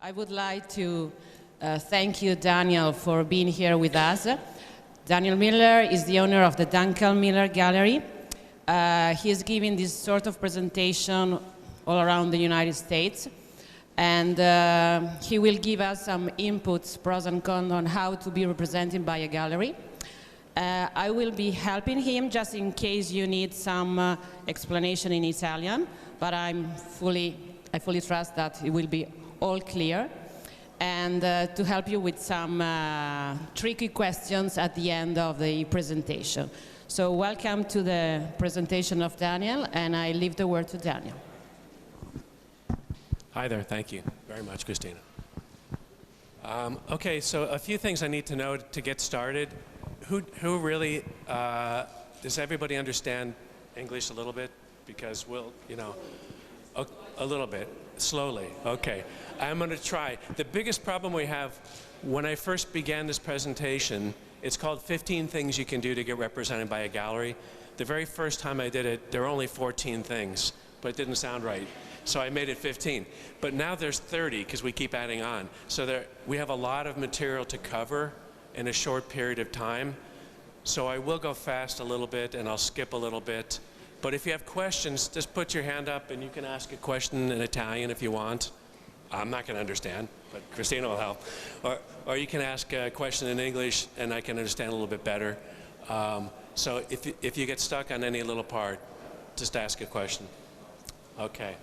I would like to thank you, Daniel, for being here with us. Daniel Miller is the owner of the Duncan Miller Gallery. He is giving this sort of presentation all around the United States. And he will give us some inputs, pros and cons, on how to be represented by a gallery. I will be helping him just in case you need some explanation in Italian, but I fully trust that it will be all clear. And to help you with some tricky questions at the end of the presentation. So welcome to the presentation of Daniel, and I leave the word to Daniel. Hi there, thank you very much, Christina. Okay, so a few things I need to know to get started. Who really, does everybody understand English a little bit? Because we'll, a little bit, slowly, okay. I'm gonna try. The biggest problem we have, when I first began this presentation, it's called 15 things you can do to get represented by a gallery. The very first time I did it, there were only 14 things, but it didn't sound right. So I made it 15. But now there's 30 because we keep adding on. So we have a lot of material to cover in a short period of time. So I will go fast a little bit and I'll skip a little bit. But if you have questions, just put your hand up and you can ask a question in Italian if you want. I'm not going to understand, but Christina will help. Or you can ask a question in English and I can understand a little bit better. So if you get stuck on any little part, just ask a question. Okay.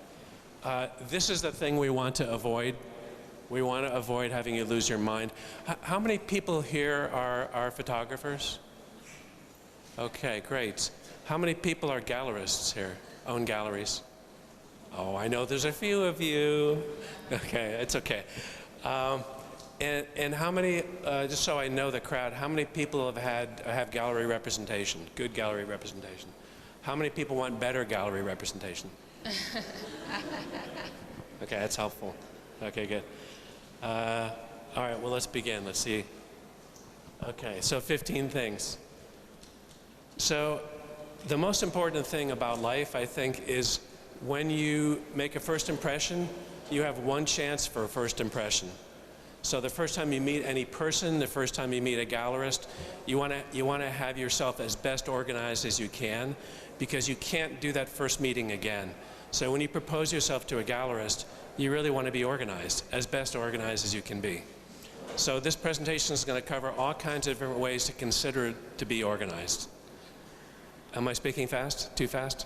This is the thing we want to avoid. We want to avoid having you lose your mind. How many people here are photographers? Okay, great. How many people are gallerists here, own galleries? Oh, I know there's a few of you. Okay, it's okay. And how many, just so I know the crowd, how many people have gallery representation, good gallery representation? How many people want better gallery representation? Okay, that's helpful. Okay, good. All right, well, let's begin. Let's see. Okay, so 15 things. So the most important thing about life, I think, is when you make a first impression, you have one chance for a first impression. So the first time you meet any person, the first time you meet a gallerist, you want to have yourself as best organized as you can, because you can't do that first meeting again. So when you propose yourself to a gallerist, you really want to be organized as you can be. So this presentation is going to cover all kinds of different ways to consider it to be organized. Am I speaking fast? Too fast?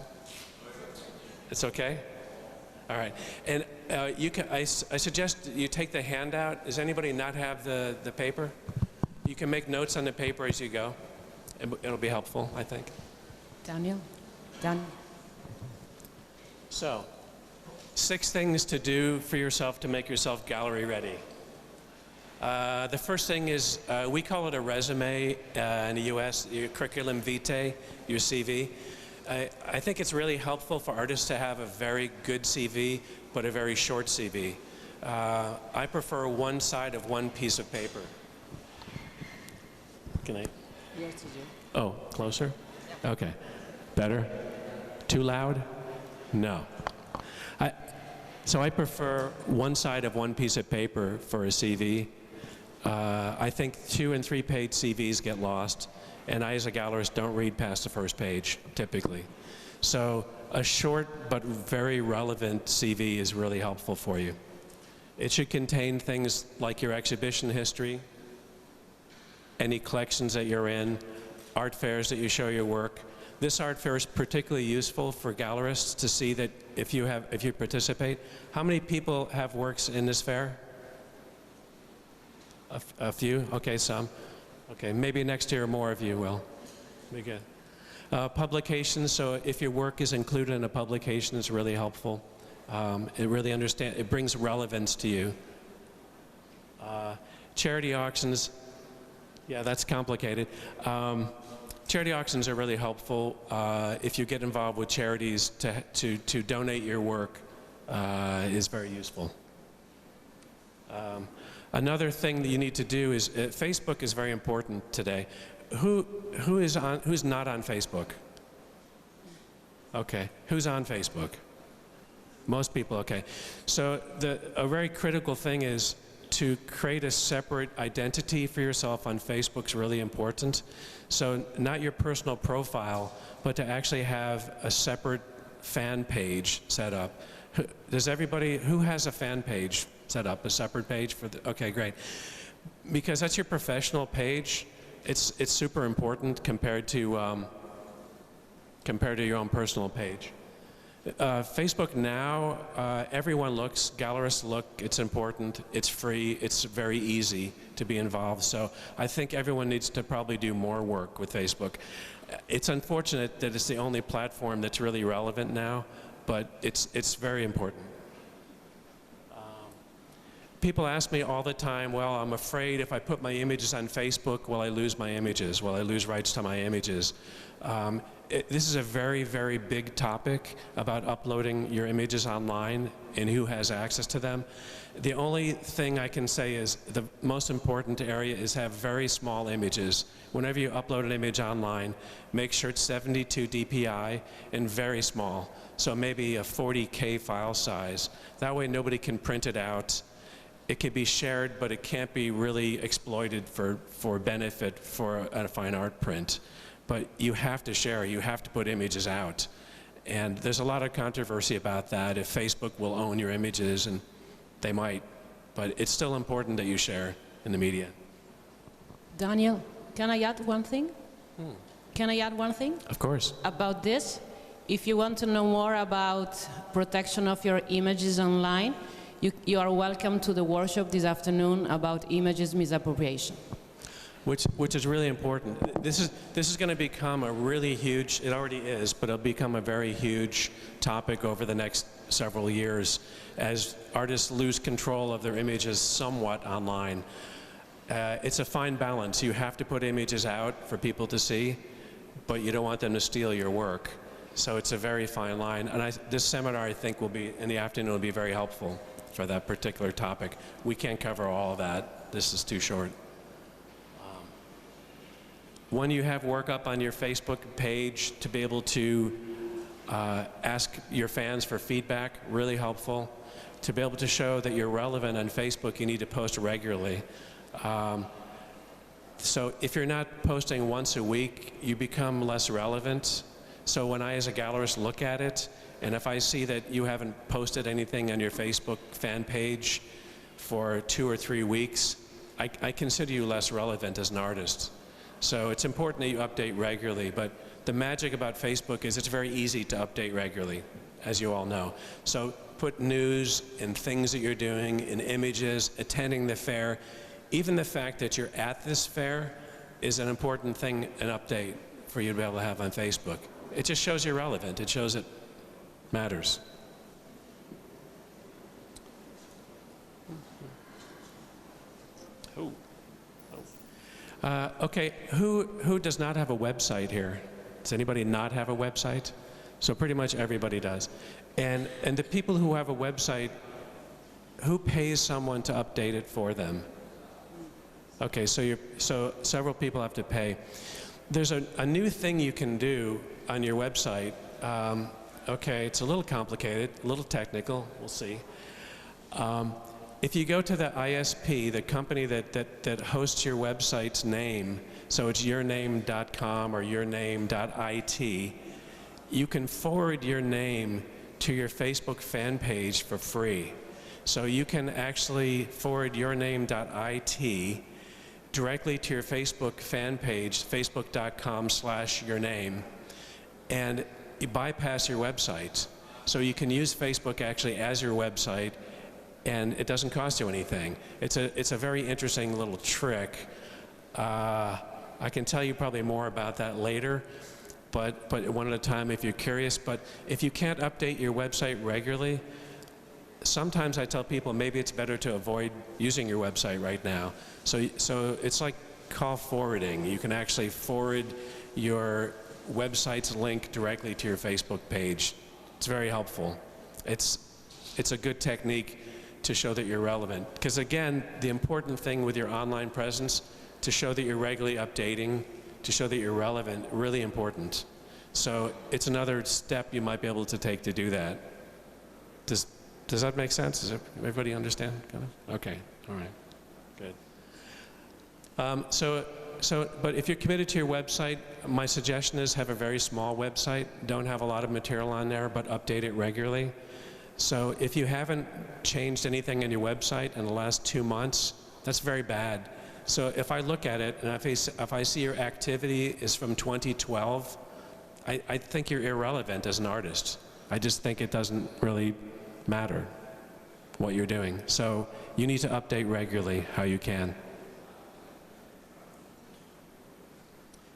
It's okay? All right. And I suggest you take the handout. Does anybody not have the paper? You can make notes on the paper as you go. It'll be helpful, I think. Daniel? Daniel? So, 6 things to do for yourself to make yourself gallery ready. The first thing is, we call it a resume in the US, your curriculum vitae, your CV. I think it's really helpful for artists to have a very good CV, but a very short CV. I prefer one side of one piece of paper. Can I? Yes, you do. Oh, closer? Yep. Okay. Better? Too loud? No. So I prefer one side of one piece of paper for a CV. I think 2- and 3-page CVs get lost, and I as a gallerist don't read past the first page, typically. So a short but very relevant CV is really helpful for you. It should contain things like your exhibition history, any collections that you're in, art fairs that you show your work. This art fair is particularly useful for gallerists to see that if you participate. How many people have works in this fair? A few? Okay, some. Okay, maybe next year more of you will. Be good. Publications, so if your work is included in a publication, it's really helpful. It brings relevance to you. Charity auctions, yeah, that's complicated. Charity auctions are really helpful if you get involved with charities to donate your work is very useful. Another thing that you need to do is Facebook is very important today. Who's not on Facebook? Okay, who's on Facebook? Most people, okay. So a very critical thing is to create a separate identity for yourself on Facebook is really important. So not your personal profile, but to actually have a separate fan page set up. Does everybody, who has a fan page set up, a separate page for the, okay, great. Because that's your professional page. It's super important compared to your own personal page. Facebook now, everyone looks, gallerists look, it's important, it's free, it's very easy to be involved. So I think everyone needs to probably do more work with Facebook. It's unfortunate that it's the only platform that's really relevant now, but it's very important. People ask me all the time, well, I'm afraid if I put my images on Facebook, will I lose my images? Will I lose rights to my images? This is a very, very big topic about uploading your images online and who has access to them. The only thing I can say is the most important area is have very small images. Whenever you upload an image online, make sure it's 72 dpi and very small. So maybe a 40K file size. That way nobody can print it out. It can be shared, but it can't be really exploited for benefit for a fine art print. But you have to share, you have to put images out. And there's a lot of controversy about that, if Facebook will own your images, and they might. But it's still important that you share in the media. Daniel, can I add one thing? Can I add one thing? Of course. About this, if you want to know more about protection of your images online, you are welcome to the workshop this afternoon about images misappropriation. Which is really important. This is going to become a really huge, it already is, but it'll become a very huge topic over the next several years as artists lose control of their images somewhat online. It's a fine balance. You have to put images out for people to see, but you don't want them to steal your work. So it's a very fine line. And this seminar, I think, will be, in the afternoon, will be very helpful for that particular topic. We can't cover all of that. This is too short. When you have work up on your Facebook page to be able to ask your fans for feedback, really helpful. To be able to show that you're relevant on Facebook, you need to post regularly. So if you're not posting once a week, you become less relevant. So when I, as a gallerist, look at it, and if I see that you haven't posted anything on your Facebook fan page for 2 or 3 weeks, I consider you less relevant as an artist. So it's important that you update regularly, but the magic about Facebook is it's very easy to update regularly, as you all know. So put news and things that you're doing in images, attending the fair. Even the fact that you're at this fair is an important thing, an update for you to be able to have on Facebook. It just shows you're relevant. It shows it matters. Okay, who does not have a website here? Does anybody not have a website? So pretty much everybody does. And the people who have a website, who pays someone to update it for them? Okay, so several people have to pay. There's a new thing you can do on your website. Okay, it's a little complicated, a little technical, we'll see. If you go to the ISP, the company that hosts your website's name, so it's yourname.com or yourname.it, you can forward your name to your Facebook fan page for free. So you can actually forward yourname.it directly to your Facebook fan page, facebook.com/yourname, and you bypass your website. So you can use Facebook actually as your website, and it doesn't cost you anything. It's a very interesting little trick. I can tell you probably more about that later, but one at a time if you're curious. But if you can't update your website regularly, sometimes I tell people maybe it's better to avoid using your website right now. So it's like call forwarding. You can actually forward your website's link directly to your Facebook page. It's very helpful. It's a good technique to show that you're relevant. Because again, the important thing with your online presence, to show that you're regularly updating, to show that you're relevant, really important. So it's another step you might be able to take to do that. Does that make sense? Does everybody understand? Kind of? Okay. All right. Good. But if you're committed to your website, my suggestion is have a very small website. Don't have a lot of material on there, but update it regularly. So if you haven't changed anything in your website in the last 2 months, that's very bad. So if I look at it and if I see your activity is from 2012, I think you're irrelevant as an artist. I just think it doesn't really matter what you're doing. So you need to update regularly how you can.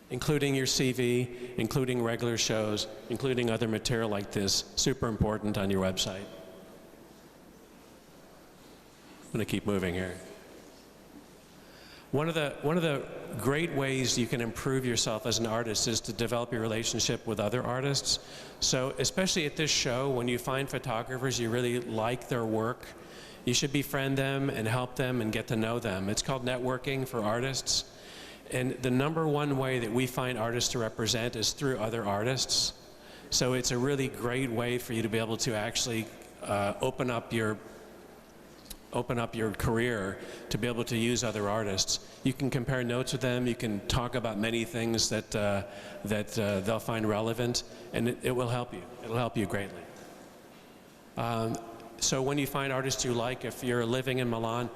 Including your CV, including regular shows, including other material like this, super important on your website. I'm going to keep moving here. One of the great ways you can improve yourself as an artist is to develop your relationship with other artists. So especially at this show, when you find photographers you really like their work, you should befriend them and help them and get to know them. It's called networking for artists. And the #1 way that we find artists to represent is through other artists. So it's a really great way for you to be able to actually open up your career to be able to use other artists. You can compare notes with them. You can talk about many things that they'll find relevant, and it will help you. It'll help you greatly. So when you find artists you like, if you're living in Milan,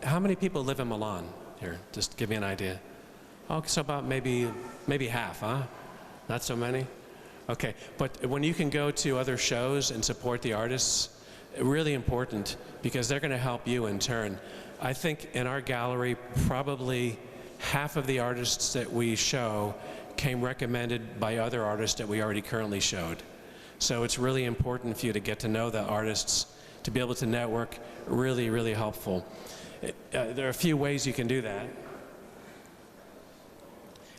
how many people live in Milan here? Just give me an idea. Oh, so about maybe half, huh? Not so many? Okay, but when you can go to other shows and support the artists, really important, because they're going to help you in turn. I think in our gallery, probably half of the artists that we show came recommended by other artists that we already currently showed. So it's really important for you to get to know the artists, to be able to network, really, really helpful. There are a few ways you can do that.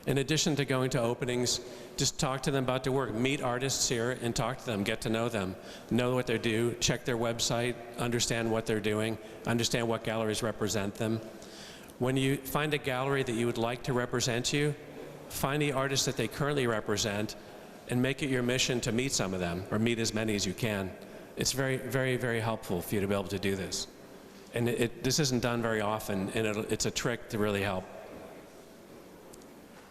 In addition to going to openings, just talk to them about their work. Meet artists here and talk to them, get to know them, know what they do, check their website, understand what they're doing, understand what galleries represent them. When you find a gallery that you would like to represent you, find the artists that they currently represent and make it your mission to meet some of them, or meet as many as you can. It's very, very, very helpful for you to be able to do this. And this isn't done very often, and it's a trick to really help.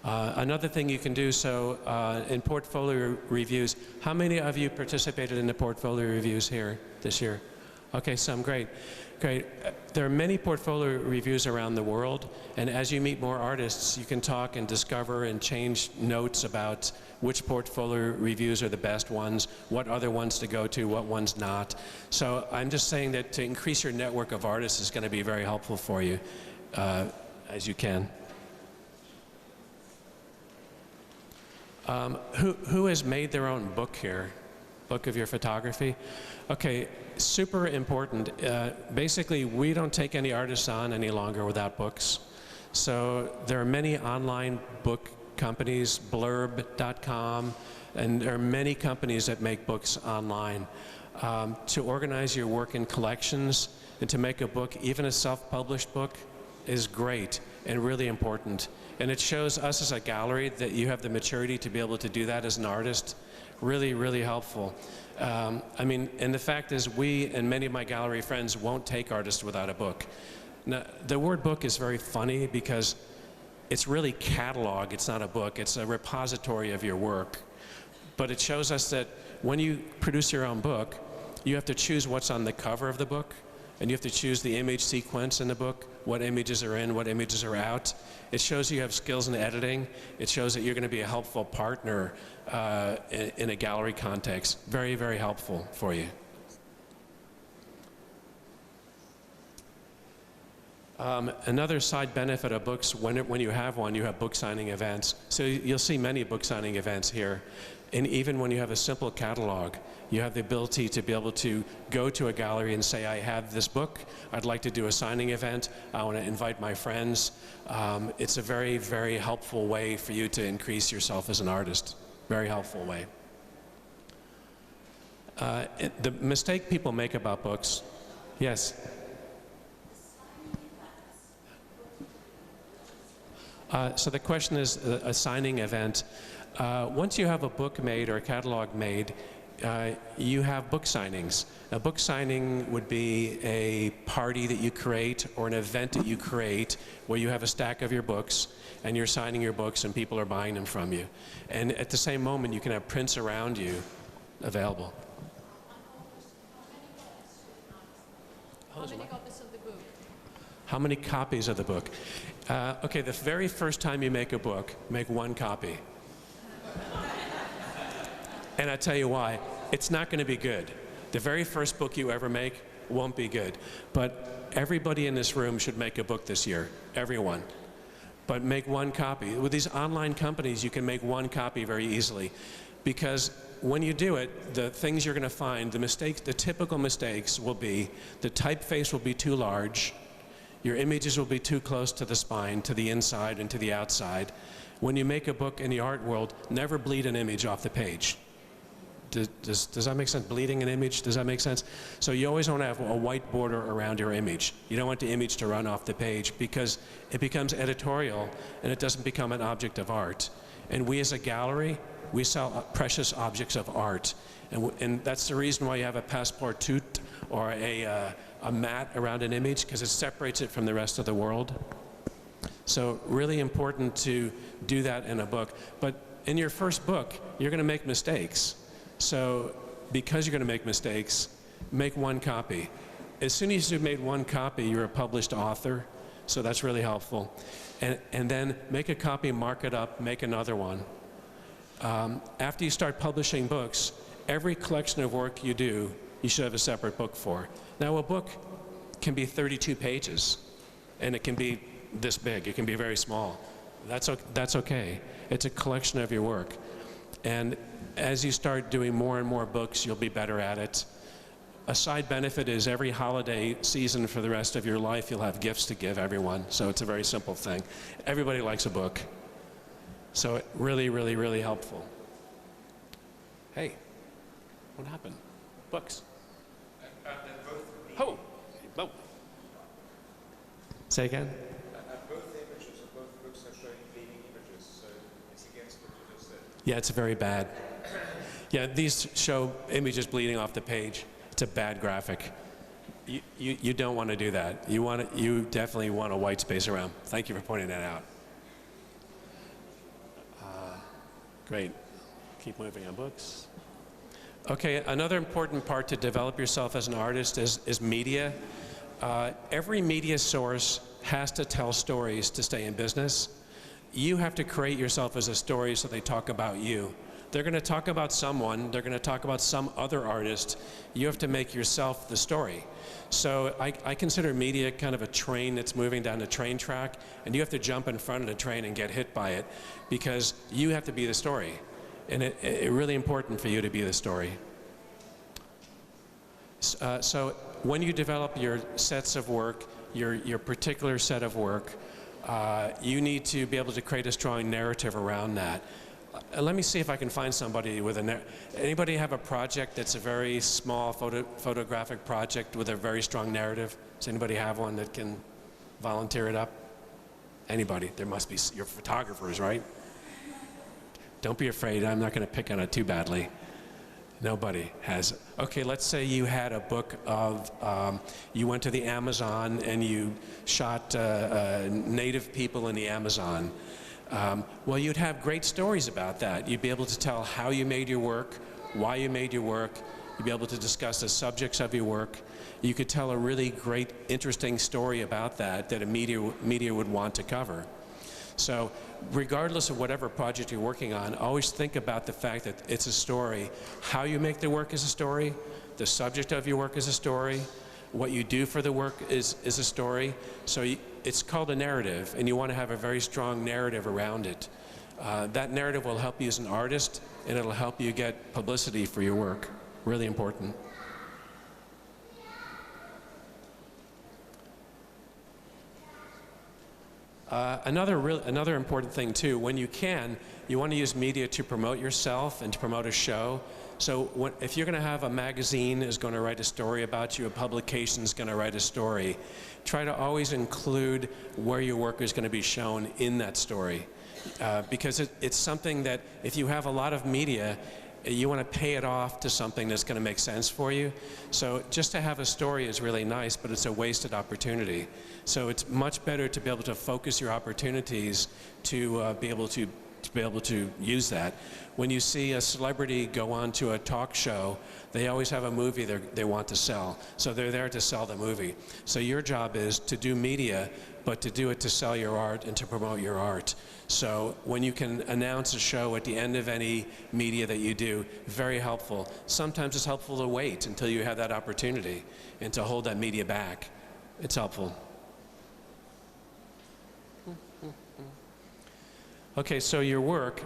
Another thing you can do, so in portfolio reviews, how many of you participated in the portfolio reviews here this year? Okay, some, great. Great. There are many portfolio reviews around the world, and as you meet more artists, you can talk and discover and change notes about which portfolio reviews are the best ones, what other ones to go to, what ones not. So I'm just saying that to increase your network of artists is going to be very helpful for you as you can. Who has made their own book here? Book of your photography? Okay, super important. Basically, we don't take any artists on any longer without books. So there are many online book companies, blurb.com, and there are many companies that make books online. To organize your work in collections and to make a book, even a self-published book, is great and really important. And it shows us as a gallery that you have the maturity to be able to do that as an artist. Really, really helpful. I mean, and the fact is we and many of my gallery friends won't take artists without a book. Now, the word book is very funny because it's really catalog, it's not a book, it's a repository of your work. But it shows us that when you produce your own book, you have to choose what's on the cover of the book, and you have to choose the image sequence in the book, what images are in, what images are out. It shows you have skills in editing. It shows that you're going to be a helpful partner in a gallery context. Very, very helpful for you. Another side benefit of books, when you have one, you have book signing events. So you'll see many book signing events here. And even when you have a simple catalog, you have the ability to be able to go to a gallery and say, I have this book, I'd like to do a signing event, I want to invite my friends. It's a very, very helpful way for you to increase yourself as an artist. Very helpful way. The mistake people make about books, yes? So the question is a signing event. Once you have a book made or a catalog made, you have book signings. A book signing would be a party that you create or an event that you create where you have a stack of your books and you're signing your books and people are buying them from you. And at the same moment, you can have prints around you available. How many copies of the book? How many copies of the book? Okay, the very first time you make a book, make one copy. And I tell you why. It's not going to be good. The very first book you ever make won't be good. But everybody in this room should make a book this year. Everyone. But make one copy. With these online companies, you can make one copy very easily. Because when you do it, the things you're going to find, the mistakes, the typical mistakes will be the typeface will be too large, your images will be too close to the spine, to the inside and to the outside. When you make a book in the art world, never bleed an image off the page. Does that make sense? Bleeding an image, does that make sense? So you always want to have a white border around your image. You don't want the image to run off the page because it becomes editorial and it doesn't become an object of art. And we as a gallery, we sell precious objects of art. And that's the reason why you have a passport tout or a mat around an image, because it separates it from the rest of the world. So really important to do that in a book. But in your first book, you're going to make mistakes. So because you're going to make mistakes, make one copy. As soon as you've made one copy, you're a published author. So that's really helpful. And then make a copy, mark it up, make another one. After you start publishing books, every collection of work you do, you should have a separate book for. Now, a book can be 32 pages, and it can be this big. It can be very small. That's okay. It's a collection of your work. And as you start doing more and more books, you'll be better at it. A side benefit is every holiday season for the rest of your life, you'll have gifts to give everyone. So it's a very simple thing. Everybody likes a book. So really, really, really helpful. Hey, what happened? Books. Oh, oh. Say again? Both images of both books are showing bleeding images, so it's against what you just said. Yeah, it's very bad. Yeah, these show images bleeding off the page. It's a bad graphic. You don't want to do that. You definitely want a white space around. Thank you for pointing that out. Great. Keep moving on books. Okay, another important part to develop yourself as an artist is media. Every media source has to tell stories to stay in business. You have to create yourself as a story so they talk about you. They're going to talk about someone, they're going to talk about some other artist. You have to make yourself the story. So I consider media kind of a train that's moving down the train track, and you have to jump in front of the train and get hit by it because you have to be the story. And it's really important for you to be the story. So when you develop your sets of work, your particular set of work, you need to be able to create a strong narrative around that. Let me see if I can find somebody with anybody have a project that's a very small photographic project with a very strong narrative? Does anybody have one that can volunteer it up? Anybody? There must be. You're photographers, right? Don't be afraid. I'm not going to pick on it too badly. Nobody has. Okay, let's say you had a book of, you went to the Amazon and you shot native people in the Amazon. Well, you'd have great stories about that. You'd be able to tell how you made your work, why you made your work. You'd be able to discuss the subjects of your work. You could tell a really great, interesting story about that a media would want to cover. So regardless of whatever project you're working on, always think about the fact that it's a story. How you make the work is a story. The subject of your work is a story. What you do for the work is a story. So it's called a narrative, and you want to have a very strong narrative around it. That narrative will help you as an artist, and it'll help you get publicity for your work. Really important. Another important thing too, when you can, you want to use media to promote yourself and to promote a show. So if you're going to have a magazine is going to write a story about you, a publication is going to write a story, try to always include where your work is going to be shown in that story. Because it's something that if you have a lot of media, you want to pay it off to something that's going to make sense for you. So just to have a story is really nice, but it's a wasted opportunity. So it's much better to be able to focus your opportunities to be able to use that. When you see a celebrity go on to a talk show, they always have a movie they want to sell. So they're there to sell the movie. So your job is to do media, but to do it to sell your art and to promote your art. So when you can announce a show at the end of any media that you do, very helpful. Sometimes it's helpful to wait until you have that opportunity and to hold that media back. It's helpful. Okay, so your work.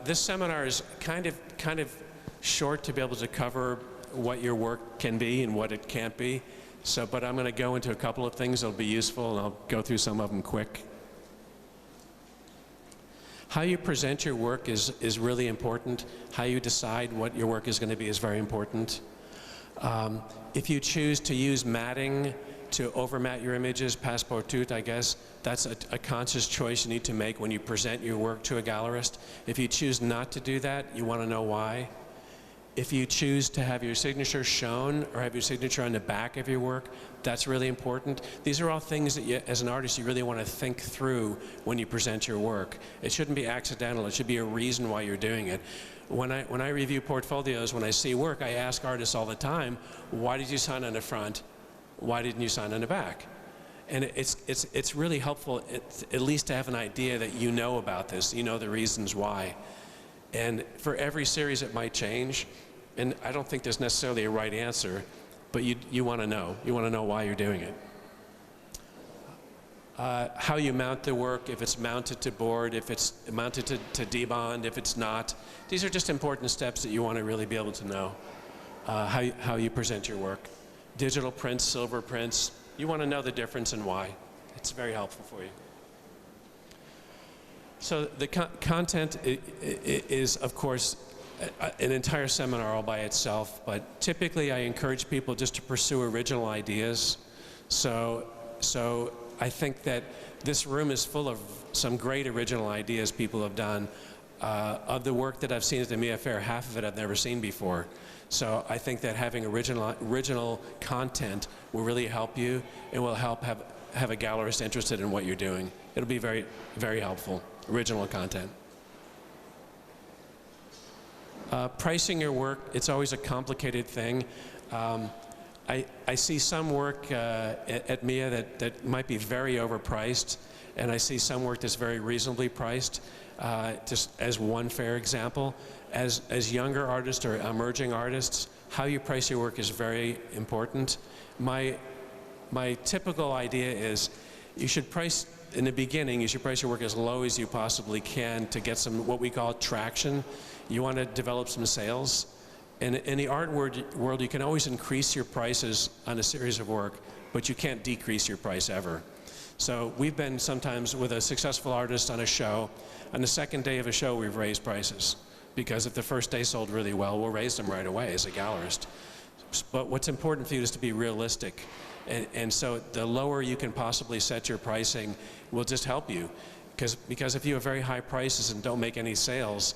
This seminar is kind of short to be able to cover what your work can be and what it can't be. So, but I'm going to go into a couple of things that'll be useful, and I'll go through some of them quick. How you present your work is really important. How you decide what your work is going to be is very important. If you choose to use matting to overmat your images, passe-partout, I guess, that's a conscious choice you need to make when you present your work to a gallerist. If you choose not to do that, you want to know why. If you choose to have your signature shown or have your signature on the back of your work, that's really important. These are all things that you, as an artist, you really want to think through when you present your work. It shouldn't be accidental. It should be a reason why you're doing it. When I review portfolios, when I see work, I ask artists all the time, why did you sign on the front? Why didn't you sign on the back? And it's really helpful at least to have an idea that you know about this, you know the reasons why. And for every series it might change, and I don't think there's necessarily a right answer, but you want to know. You want to know why you're doing it. How you mount the work, if it's mounted to board, if it's mounted to debond, if it's not. These are just important steps that you want to really be able to know. How you present your work. Digital prints, silver prints, you want to know the difference and why. It's very helpful for you. So the content is, of course, an entire seminar all by itself, but typically I encourage people just to pursue original ideas. So I think that this room is full of some great original ideas people have done. Of the work that I've seen at the MIA Fair, half of it I've never seen before. So I think that having original content will really help you. It will help have a gallerist interested in what you're doing. It'll be very, very helpful. Original content. Pricing your work, it's always a complicated thing. I see some work at MIA that might be very overpriced, and I see some work that's very reasonably priced. Just as one fair example, as younger artists or emerging artists, how you price your work is very important. My typical idea is you should price, in the beginning, you should price your work as low as you possibly can to get some, what we call traction. You want to develop some sales. And in the art world, you can always increase your prices on a series of work, but you can't decrease your price ever. So we've been sometimes with a successful artist on a show. On the second day of a show, we've raised prices. Because if the first day sold really well, we'll raise them right away as a gallerist. But what's important for you is to be realistic. And so the lower you can possibly set your pricing will just help you. Because if you have very high prices and don't make any sales,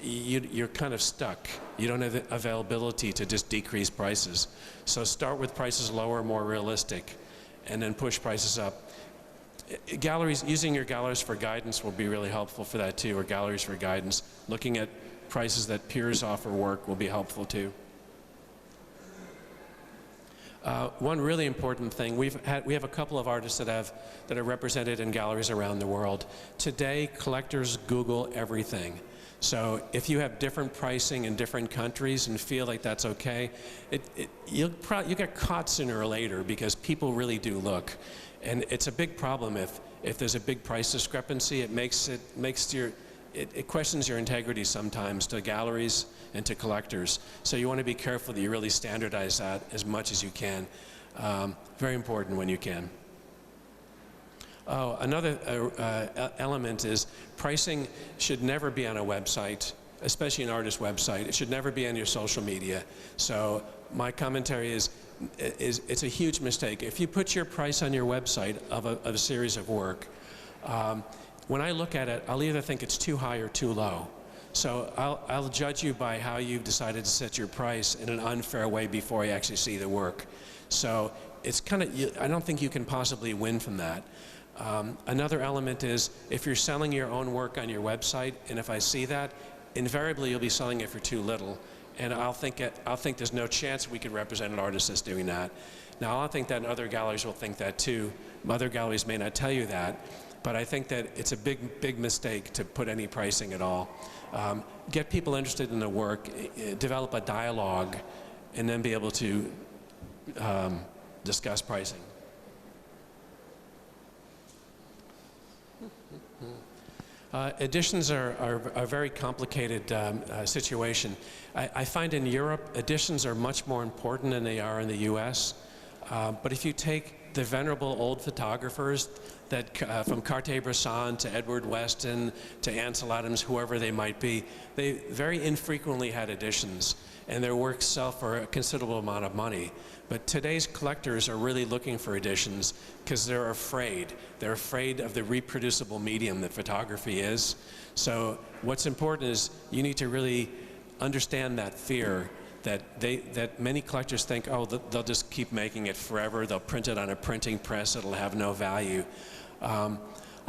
you're kind of stuck. You don't have the availability to just decrease prices. So start with prices lower, more realistic, and then push prices up. Galleries, using your galleries for guidance will be really helpful for that too, or galleries for guidance. Looking at prices that peers offer work will be helpful too. One really important thing, we have a couple of artists that are represented in galleries around the world. Today, collectors Google everything. So if you have different pricing in different countries and feel like that's okay, you'll get caught sooner or later because people really do look. And it's a big problem if there's a big price discrepancy. It questions your integrity sometimes to galleries and to collectors. So you want to be careful that you really standardize that as much as you can. Very important when you can. Oh, another element is pricing should never be on a website, especially an artist website. It should never be on your social media. So my commentary is it's a huge mistake. If you put your price on your website of a series of work, when I look at it, I'll either think it's too high or too low. So I'll judge you by how you've decided to set your price in an unfair way before you actually see the work. So it's kind of, I don't think you can possibly win from that. Another element is if you're selling your own work on your website, and if I see that, invariably you'll be selling it for too little. And I'll think there's no chance we could represent an artist that's doing that. Now, I think that other galleries will think that too. Other galleries may not tell you that, but I think that it's a big mistake to put any pricing at all. Get people interested in the work, develop a dialogue, and then be able to discuss pricing. Editions are a very complicated situation. I find in Europe, editions are much more important than they are in the US. But if you take the venerable old photographers that from Cartier-Bresson to Edward Weston to Ansel Adams, whoever they might be, they very infrequently had editions, and their works sell for a considerable amount of money. But today's collectors are really looking for editions because they're afraid. They're afraid of the reproducible medium that photography is. So what's important is you need to really understand that fear that many collectors think, oh, they'll just keep making it forever. They'll print it on a printing press. It'll have no value. I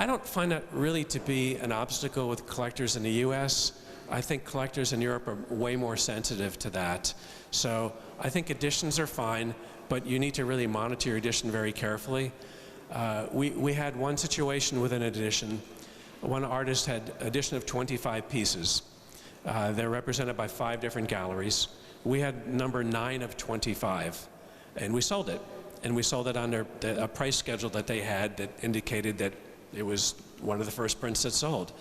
don't find that really to be an obstacle with collectors in the US. I think collectors in Europe are way more sensitive to that. So I think editions are fine, but you need to really monitor your edition very carefully. We had one situation with an edition. One artist had an edition of 25 pieces. They're represented by 5 different galleries. We had number 9 of 25, and we sold it. And we sold it under a price schedule that they had that indicated that it was one of the first prints that sold.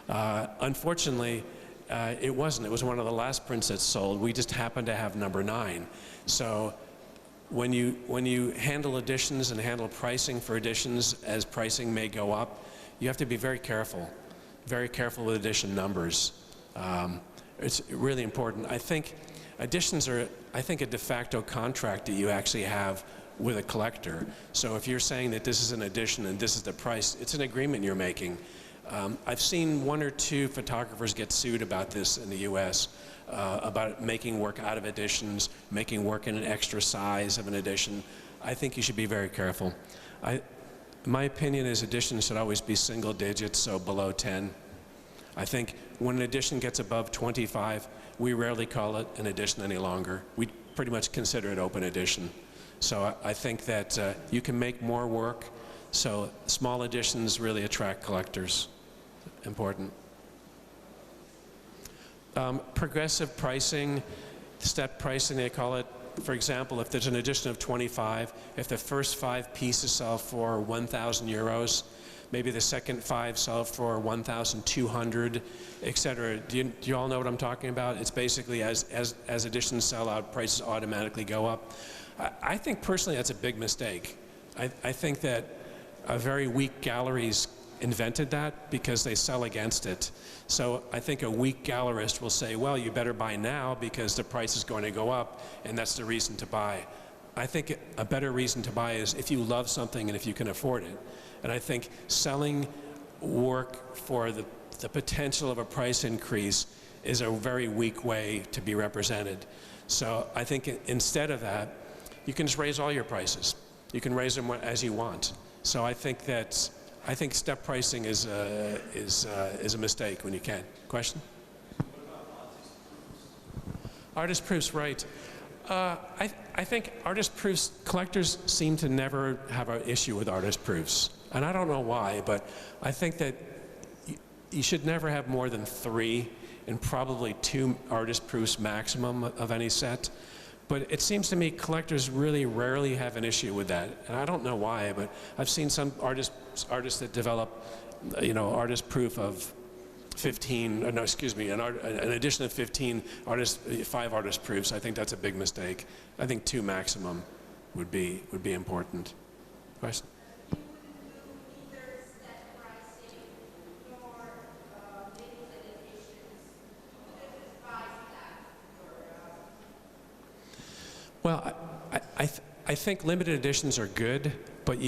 Unfortunately, it wasn't. It was one of the last prints that sold. We just happened to have number 9. So when you handle editions and handle pricing for editions, as pricing may go up, you have to be very careful with edition numbers. It's really important. I think editions are, a de facto contract that you actually have with a collector. So if you're saying that this is an edition and this is the price, it's an agreement you're making. I've seen 1 or 2 photographers get sued about this in the US, about making work out of editions, making work in an extra size of an edition. I think you should be very careful. My opinion is editions should always be single digits, so below 10. I think when an edition gets above 25, we rarely call it an edition any longer. We pretty much consider it open edition. So I think that you can make more work, so small editions really attract collectors. Important. Progressive pricing, step pricing they call it. For example, if there's an edition of 25, if the first 5 pieces sell for 1,000 euros, maybe the second 5 sell for 1,200, etc. Do you all know what I'm talking about? It's basically as editions sell out, prices automatically go up. I think personally that's a big mistake. I think that very weak galleries invented that because they sell against it. So I think a weak gallerist will say, well, you better buy now because the price is going to go up, and that's the reason to buy. I think a better reason to buy is if you love something and if you can afford it. And I think selling work for the potential of a price increase is a very weak way to be represented. So I think instead of that, you can just raise all your prices. You can raise them as you want. So I think step pricing is a mistake when you can. Question? Artist proofs, right. I think artist proofs, collectors seem to never have an issue with artist proofs. And I don't know why, but I think that you should never have more than 3 and probably 2 artist proofs maximum of any set. But it seems to me collectors really rarely have an issue with that. And I don't know why, but I've seen some artists that develop, artist proof of 15, no, excuse me, an edition of 15 5 artist proofs. I think that's a big mistake. I think 2 maximum would be important. Question? Well, I think limited editions are good, but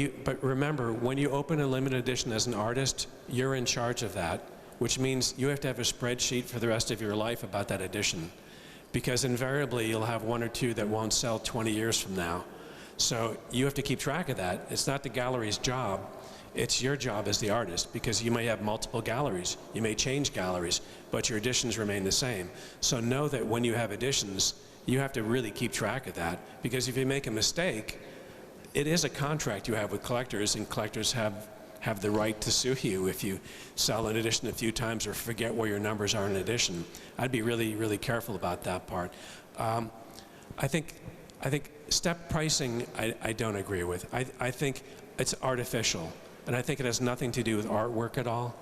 remember, when you open a limited edition as an artist, you're in charge of that. which means you have to have a spreadsheet for the rest of your life about that edition, because invariably you'll have one or two that won't sell 20 years from now. So you have to keep track of that. It's not the gallery's job, it's your job as the artist, because you may have multiple galleries, you may change galleries, but your editions remain the same. So know that when you have editions, you have to really keep track of that, because if you make a mistake, it is a contract you have with collectors, and collectors have the right to sue you if you sell an edition a few times or forget where your numbers are in an edition. I'd be really, really careful about that part. I think step pricing, I don't agree with. I think it's artificial, and I think it has nothing to do with artwork at all.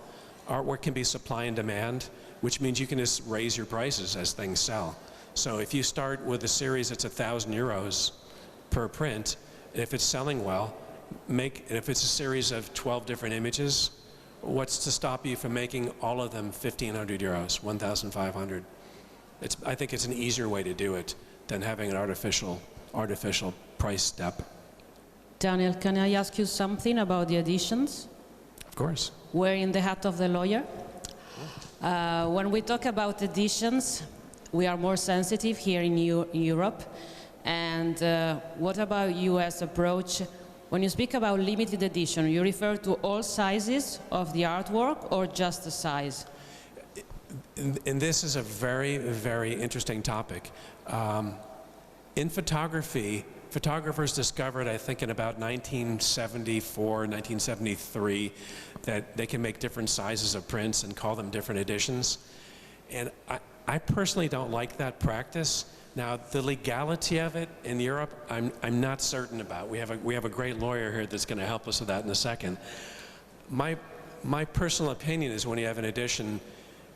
Artwork can be supply and demand, which means you can just raise your prices as things sell. So if you start with a series that's €1,000 per print, if it's selling well, if it's a series of 12 different images, what's to stop you from making all of them €1,500, 1,500? I think it's an easier way to do it than having an artificial price step. Daniel, can I ask you something about the editions? Of course. Wearing the hat of the lawyer. When we talk about editions, we are more sensitive here in Europe. And what about US approach? When you speak about limited edition, you refer to all sizes of the artwork or just the size? And this is a very, very interesting topic. In photography, photographers discovered, I think in about 1974, 1973, that they can make different sizes of prints and call them different editions. And I personally don't like that practice. Now, the legality of it in Europe, I'm not certain about. We have a great lawyer here that's going to help us with that in a second. My personal opinion is when you have an edition,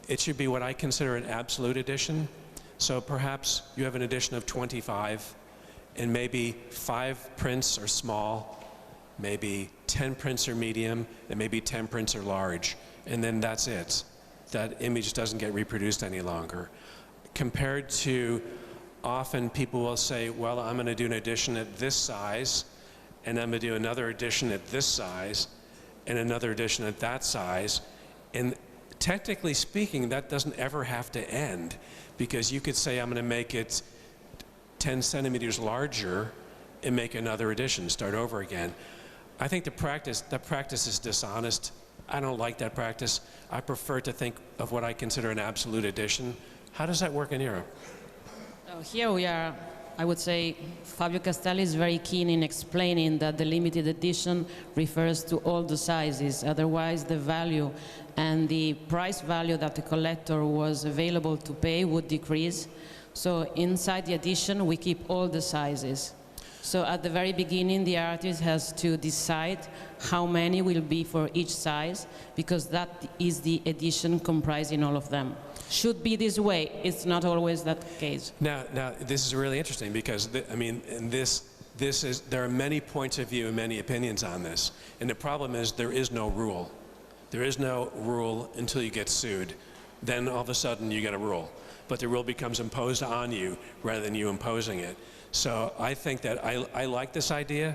it should be what I consider an absolute edition. So perhaps you have an edition of 25, and maybe 5 prints are small, maybe 10 prints are medium, and maybe 10 prints are large, and then that's it. That image doesn't get reproduced any longer. Compared to, often people will say, well, I'm going to do an edition at this size, and I'm going to do another edition at this size, and another edition at that size. And technically speaking, that doesn't ever have to end, because you could say, I'm going to make it 10 centimeters larger and make another edition, start over again. I think that practice is dishonest. I don't like that practice. I prefer to think of what I consider an absolute edition. How does that work in Europe? Here we are, I would say, Fabio Castelli is very keen in explaining that the limited edition refers to all the sizes. Otherwise, the value and the price value that the collector was available to pay would decrease. So inside the edition, we keep all the sizes. So at the very beginning, the artist has to decide how many will be for each size, because that is the edition comprising all of them. Should be this way. It's not always that case. Now this is really interesting, because there are many points of view and many opinions on this. And the problem is there is no rule. There is no rule until you get sued. Then all of a sudden you get a rule. But the rule becomes imposed on you rather than you imposing it. So I think that I like this idea,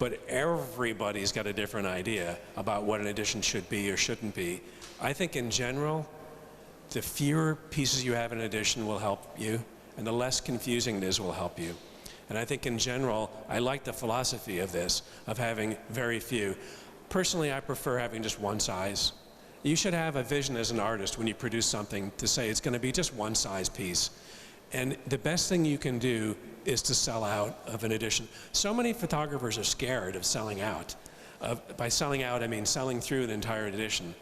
but everybody's got a different idea about what an edition should be or shouldn't be. I think in general, the fewer pieces you have in an edition will help you, and the less confusing it is will help you. And I think in general, I like the philosophy of this, of having very few. Personally, I prefer having just one size. You should have a vision as an artist when you produce something to say it's going to be just one size piece. And the best thing you can do is to sell out of an edition. So many photographers are scared of selling out. By selling out, I mean selling through an entire edition.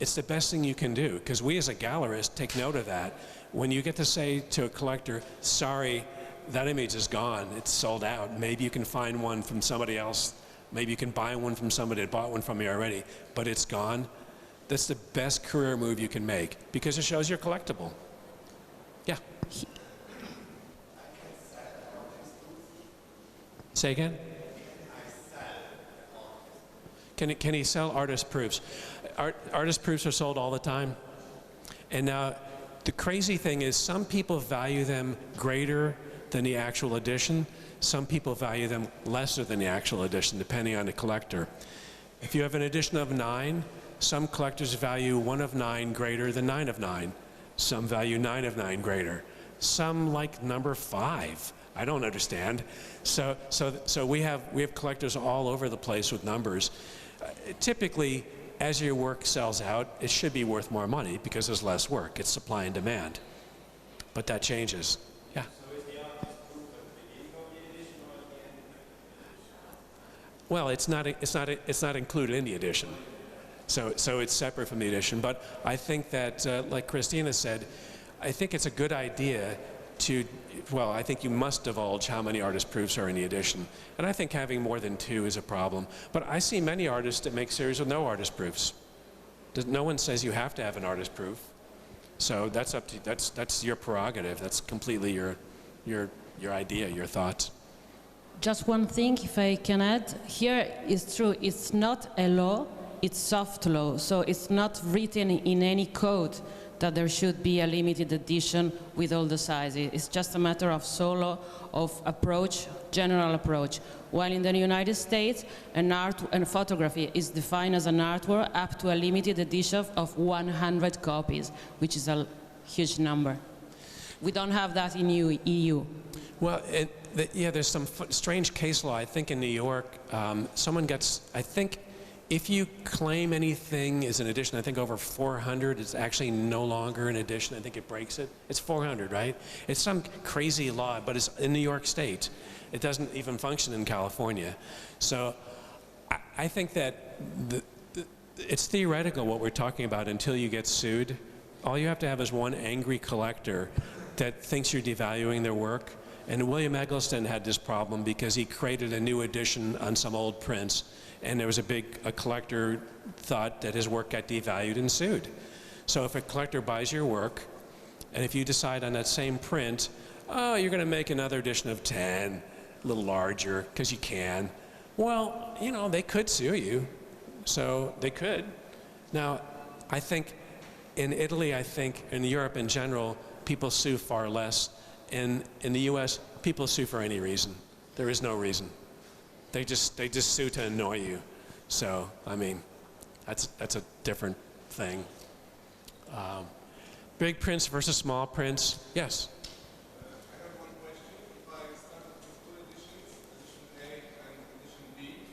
It's the best thing you can do, because we as a gallerist take note of that. When you get to say to a collector, sorry, that image is gone, it's sold out. Maybe you can find one from somebody else. Maybe you can buy one from somebody that bought one from you already, but it's gone. That's the best career move you can make, because it shows you're collectible. Yeah. Say again? Can he sell artist proofs? Artist proofs are sold all the time. And now, the crazy thing is, some people value them greater than the actual edition. Some people value them lesser than the actual edition, depending on the collector. If you have an edition of 9, Some collectors value 1 of 9 greater than 9 of 9. Some value 9 of 9 greater. Some like number 5. I don't understand. So we have collectors all over the place with numbers. Typically, as your work sells out, it should be worth more money because there's less work. It's supply and demand. But that changes. Yeah. So is the artist proof at the beginning of the edition or at the end of the edition? Well, it's not included in the edition. So it's separate from the edition. But I think that, like Christina said, I think it's a good idea to, well, I think you must divulge how many artist proofs are in the edition. And I think having more than 2 is a problem. But I see many artists that make series with no artist proofs. No one says you have to have an artist proof. So that's up to that's your prerogative. That's completely your idea, your thoughts. Just one thing, if I can add, here is true, it's not a law, it's soft law, so it's not written in any code that there should be a limited edition with all the sizes. It's just a matter of solo, of approach, general approach. While in the United States, a photography is defined as an artwork up to a limited edition of 100 copies, which is a huge number. We don't have that in EU. Well, yeah, there's some strange case law. I think in New York, someone gets, I think, if you claim anything is an edition, I think over 400, it's actually no longer an edition. I think it breaks it. It's 400, right? It's some crazy law, but it's in New York State. It doesn't even function in California. So I think that it's theoretical what we're talking about until you get sued. All you have to have is one angry collector that thinks you're devaluing their work. And William Eggleston had this problem because he created a new edition on some old prints, and there was a collector thought that his work got devalued and sued. So if a collector buys your work, and if you decide on that same print, oh, you're going to make another edition of 10, a little larger, because you can, well, you know, they could sue you. So they could. Now, I think in Italy, I think in Europe in general, people sue far less. In the U.S., people sue for any reason. There is no reason. They just sue to annoy you. So, I mean, that's a different thing. Big prints versus small prints. Yes? I have one question. If I start with 2 editions, edition A and edition B,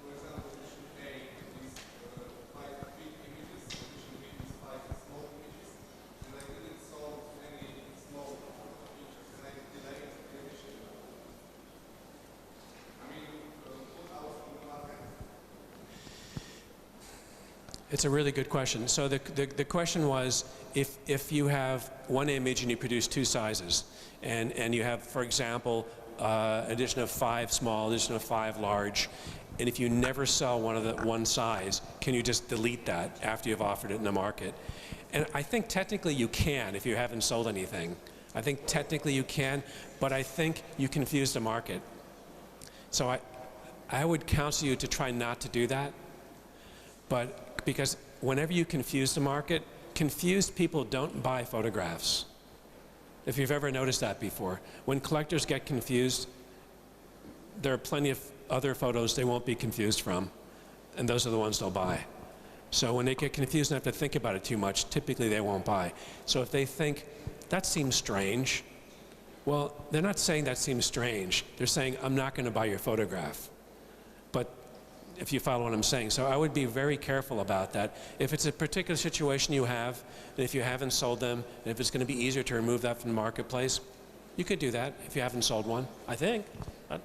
for example, edition A is 5 big images, edition B is 5 small images, and I didn't solve any small features, and I delayed the edition. I mean, what else on the market? It's a really good question. So the question was, if you have one image and you produce 2 sizes, and you have, for example, edition of 5 small, edition of 5 large, and if you never sell one size, can you just delete that after you've offered it in the market? And I think technically you can if you haven't sold anything. I think technically you can, but I think you confuse the market. So I would counsel you to try not to do that, but because whenever you confuse the market, confused people don't buy photographs. If you've ever noticed that before. When collectors get confused, there are plenty of other photos they won't be confused from, and those are the ones they'll buy. So when they get confused and have to think about it too much, typically they won't buy. So if they think, that seems strange, well, they're not saying that seems strange. They're saying, I'm not going to buy your photograph. But if you follow what I'm saying. So I would be very careful about that. If it's a particular situation you have, and if you haven't sold them, and if it's going to be easier to remove that from the marketplace, you could do that if you haven't sold one, I think.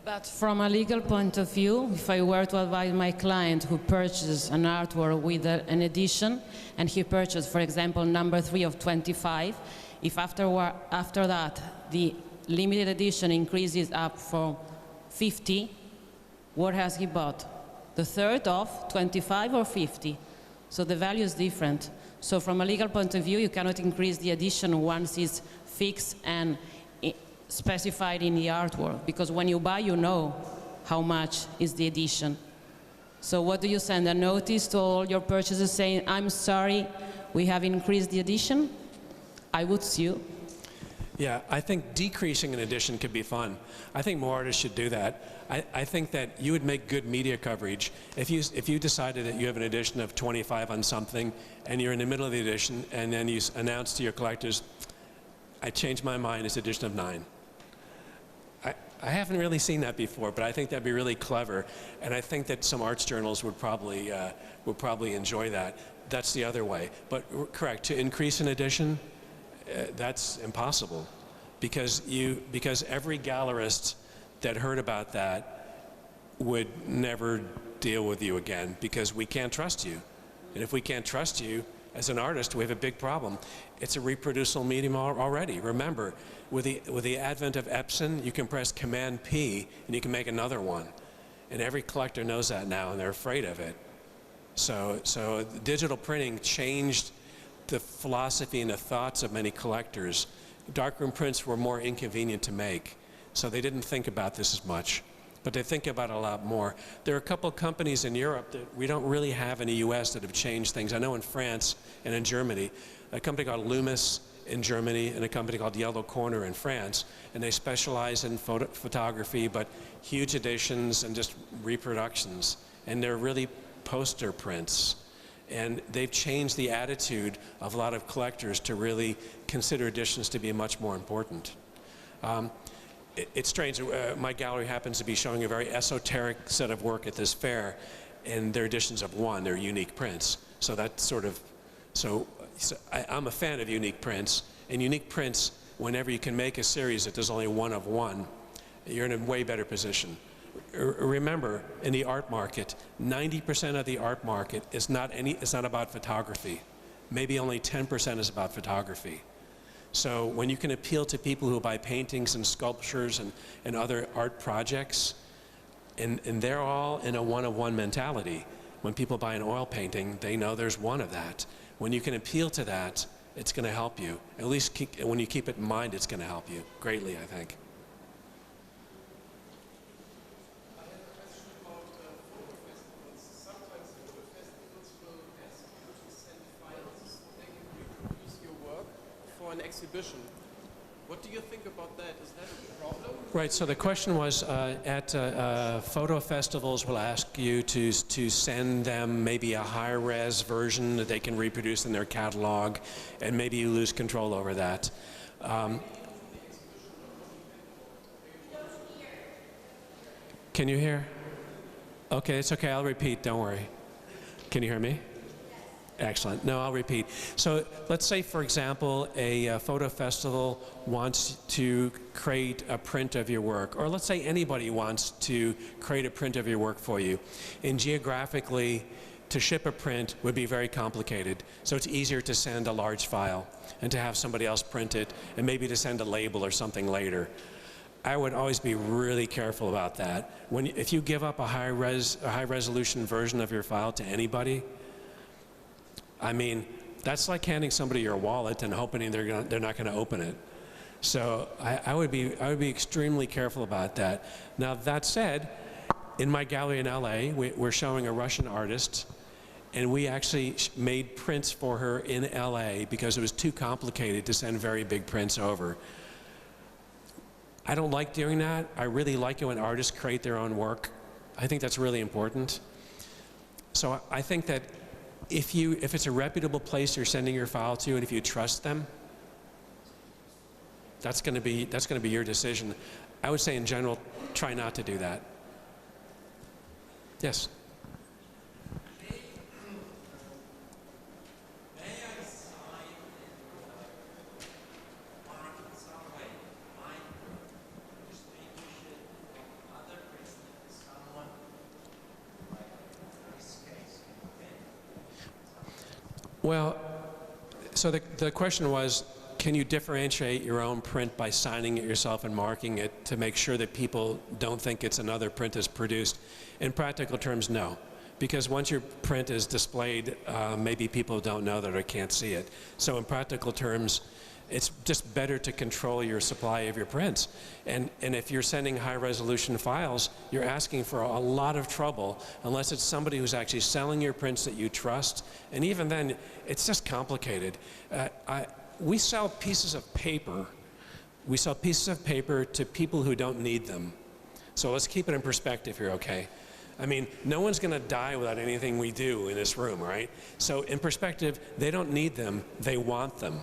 But from a legal point of view, if I were to advise my client who purchases an artwork with an edition, and he purchased, for example, number 3 of 25, if after that the limited edition increases up from 50, what has he bought? The third of 25 or 50? So the value is different. So from a legal point of view, you cannot increase the edition once it's fixed and specified in the artwork, because when you buy, you know how much is the edition. So what do you send? A notice to all your purchasers saying, I'm sorry, we have increased the edition? I would sue. Yeah, I think decreasing an edition could be fun. I think more artists should do that. I think that you would make good media coverage if you decided that you have an edition of 25 on something and you're in the middle of the edition and then you announce to your collectors, I changed my mind, it's edition of 9. I haven't really seen that before, but I think that'd be really clever, and I think that some arts journals would probably enjoy that. That's the other way. But correct, to increase an edition, that's impossible, because every gallerist that heard about that would never deal with you again, because we can't trust you. And if we can't trust you as an artist, we have a big problem. It's a reproducible medium already. Remember, with the advent of Epson, you can press Command P and you can make another one. And every collector knows that now, and they're afraid of it. So digital printing changed the philosophy and the thoughts of many collectors. Darkroom prints were more inconvenient to make, so they didn't think about this as much, but they think about it a lot more. There are a couple of companies in Europe that we don't really have in the US that have changed things. I know in France and in Germany, a company called Loomis in Germany and a company called Yellow Corner in France, and they specialize in photography, but huge editions and just reproductions, and they're really poster prints. And they've changed the attitude of a lot of collectors to really consider editions to be much more important. It's strange, my gallery happens to be showing a very esoteric set of work at this fair, and they're editions of 1, they're unique prints. So that's sort of, I'm a fan of unique prints, and unique prints, whenever you can make a series that there's only 1 of 1, you're in a way better position. Remember, in the art market, 90% of the art market is not about photography. Maybe only 10% is about photography. So when you can appeal to people who buy paintings and sculptures and other art projects, and they're all in a 1 of 1 mentality. When people buy an oil painting, they know there's 1 of that. When you can appeal to that, it's going to help you. At least when you keep it in mind, it's going to help you greatly, I think. An exhibition. What do you think about that? Is that a problem? Right, so the question was, at photo festivals will ask you to send them maybe a high-res version that they can reproduce in their catalog, and maybe you lose control over that. Can you hear? Okay, it's okay, I'll repeat, don't worry. Can you hear me? Excellent. No, I'll repeat. So let's say, for example, a photo festival wants to create a print of your work, or let's say anybody wants to create a print of your work for you. And geographically, to ship a print would be very complicated. So it's easier to send a large file and to have somebody else print it, and maybe to send a label or something later. I would always be really careful about that. If you give up a high resolution version of your file to anybody, I mean, that's like handing somebody your wallet and hoping they're not going to open it. So I would be extremely careful about that. Now that said, in my gallery in LA, we're showing a Russian artist, and we actually made prints for her in LA because it was too complicated to send very big prints over. I don't like doing that. I really like it when artists create their own work. I think that's really important. So I think that if it's a reputable place you're sending your file to, and if you trust them, that's going to be your decision. I would say in general, try not to do that. Yes. Well, so the question was, can you differentiate your own print by signing it yourself and marking it to make sure that people don't think it's another print that's produced? In practical terms, no. Because once your print is displayed, maybe people don't know that or can't see it. So in practical terms, it's just better to control your supply of your prints. And if you're sending high-resolution files, you're asking for a lot of trouble unless it's somebody who's actually selling your prints that you trust. And even then, it's just complicated. We sell pieces of paper We sell pieces of paper to people who don't need them. So let's keep it in perspective here, okay? I mean, no one's going to die without anything we do in this room, right? So in perspective, they don't need them, they want them.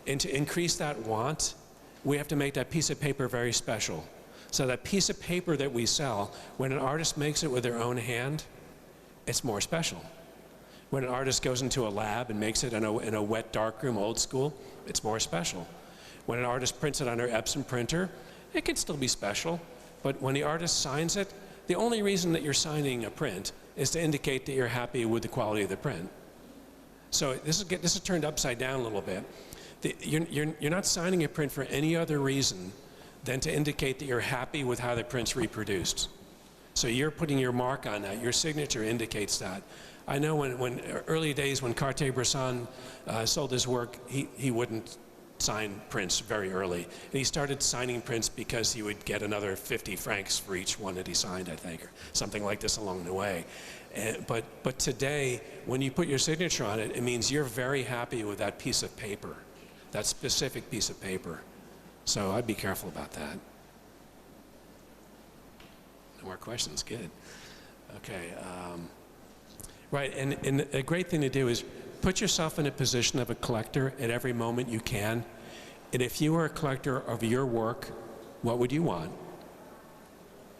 And to increase that want, we have to make that piece of paper very special. So that piece of paper that we sell, when an artist makes it with their own hand, it's more special. When an artist goes into a lab and makes it in a wet darkroom, old school, it's more special. When an artist prints it on their Epson printer, it can still be special. But when the artist signs it, the only reason that you're signing a print is to indicate that you're happy with the quality of the print. So this is turned upside down a little bit. You're not signing a print for any other reason than to indicate that you're happy with how the print's reproduced. So you're putting your mark on that. Your signature indicates that. I know when early days when Cartier-Bresson sold his work, he wouldn't sign prints very early. And he started signing prints because he would get another 50 francs for each one that he signed, I think, or something like this along the way. But today, when you put your signature on it, it means you're very happy with that piece of paper, that specific piece of paper. So I'd be careful about that. No more questions, good. Okay, right, and a great thing to do is put yourself in a position of a collector at every moment you can. And if you were a collector of your work, what would you want?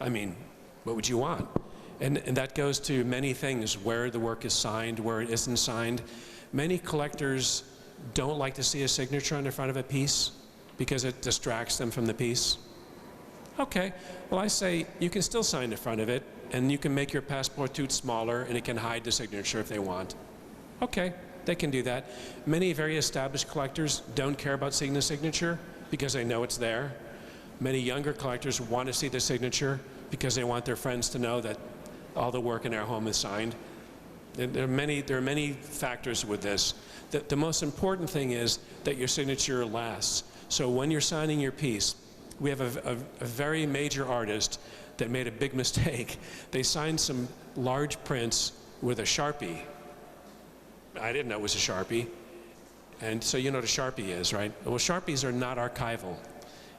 I mean, what would you want? And that goes to many things, where the work is signed, where it isn't signed. Many collectors don't like to see a signature on the front of a piece because it distracts them from the piece. Okay, well I say you can still sign the front of it, and you can make your passport too smaller and it can hide the signature if they want. Okay, they can do that. Many very established collectors don't care about seeing the signature because they know it's there. Many younger collectors want to see the signature because they want their friends to know that all the work in their home is signed. There are many factors with this. The most important thing is that your signature lasts. So when you're signing your piece, we have a very major artist that made a big mistake. They signed some large prints with a Sharpie. I didn't know it was a Sharpie. And so you know what a Sharpie is, right? Well, Sharpies are not archival.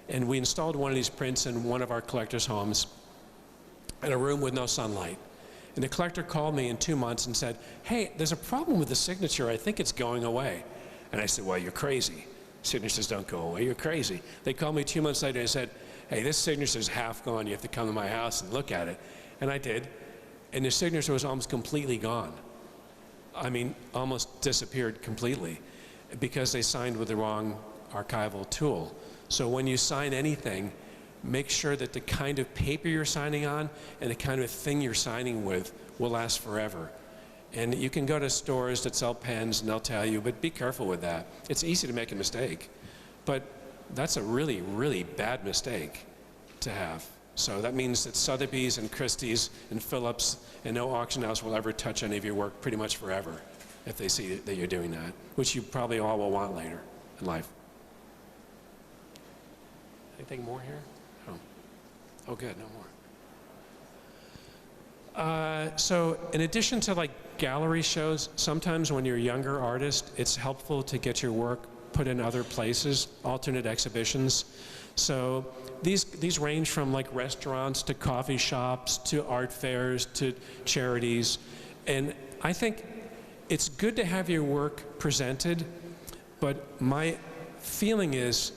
And we installed one of these prints in one of our collectors' homes in a room with no sunlight. And the collector called me in 2 months and said, hey, there's a problem with the signature. I think it's going away. And I said, well, you're crazy. Signatures don't go away. You're crazy. They called me 2 months later and said, hey, this signature's half gone. You have to come to my house and look at it. And I did. And the signature was almost completely gone. I mean, almost disappeared completely because they signed with the wrong archival tool. So when you sign anything, make sure that the kind of paper you're signing on and the kind of thing you're signing with will last forever. And you can go to stores that sell pens and they'll tell you, but be careful with that. It's easy to make a mistake, but that's a really, really bad mistake to have. So that means that Sotheby's and Christie's and Phillips and no auction house will ever touch any of your work pretty much forever if they see that you're doing that, which you probably all will want later in life. Anything more here? Oh, good, no more. So in addition to like gallery shows, sometimes when you're a younger artist, it's helpful to get your work put in other places, alternate exhibitions. So these range from like restaurants to coffee shops to art fairs to charities. And I think it's good to have your work presented, but my feeling is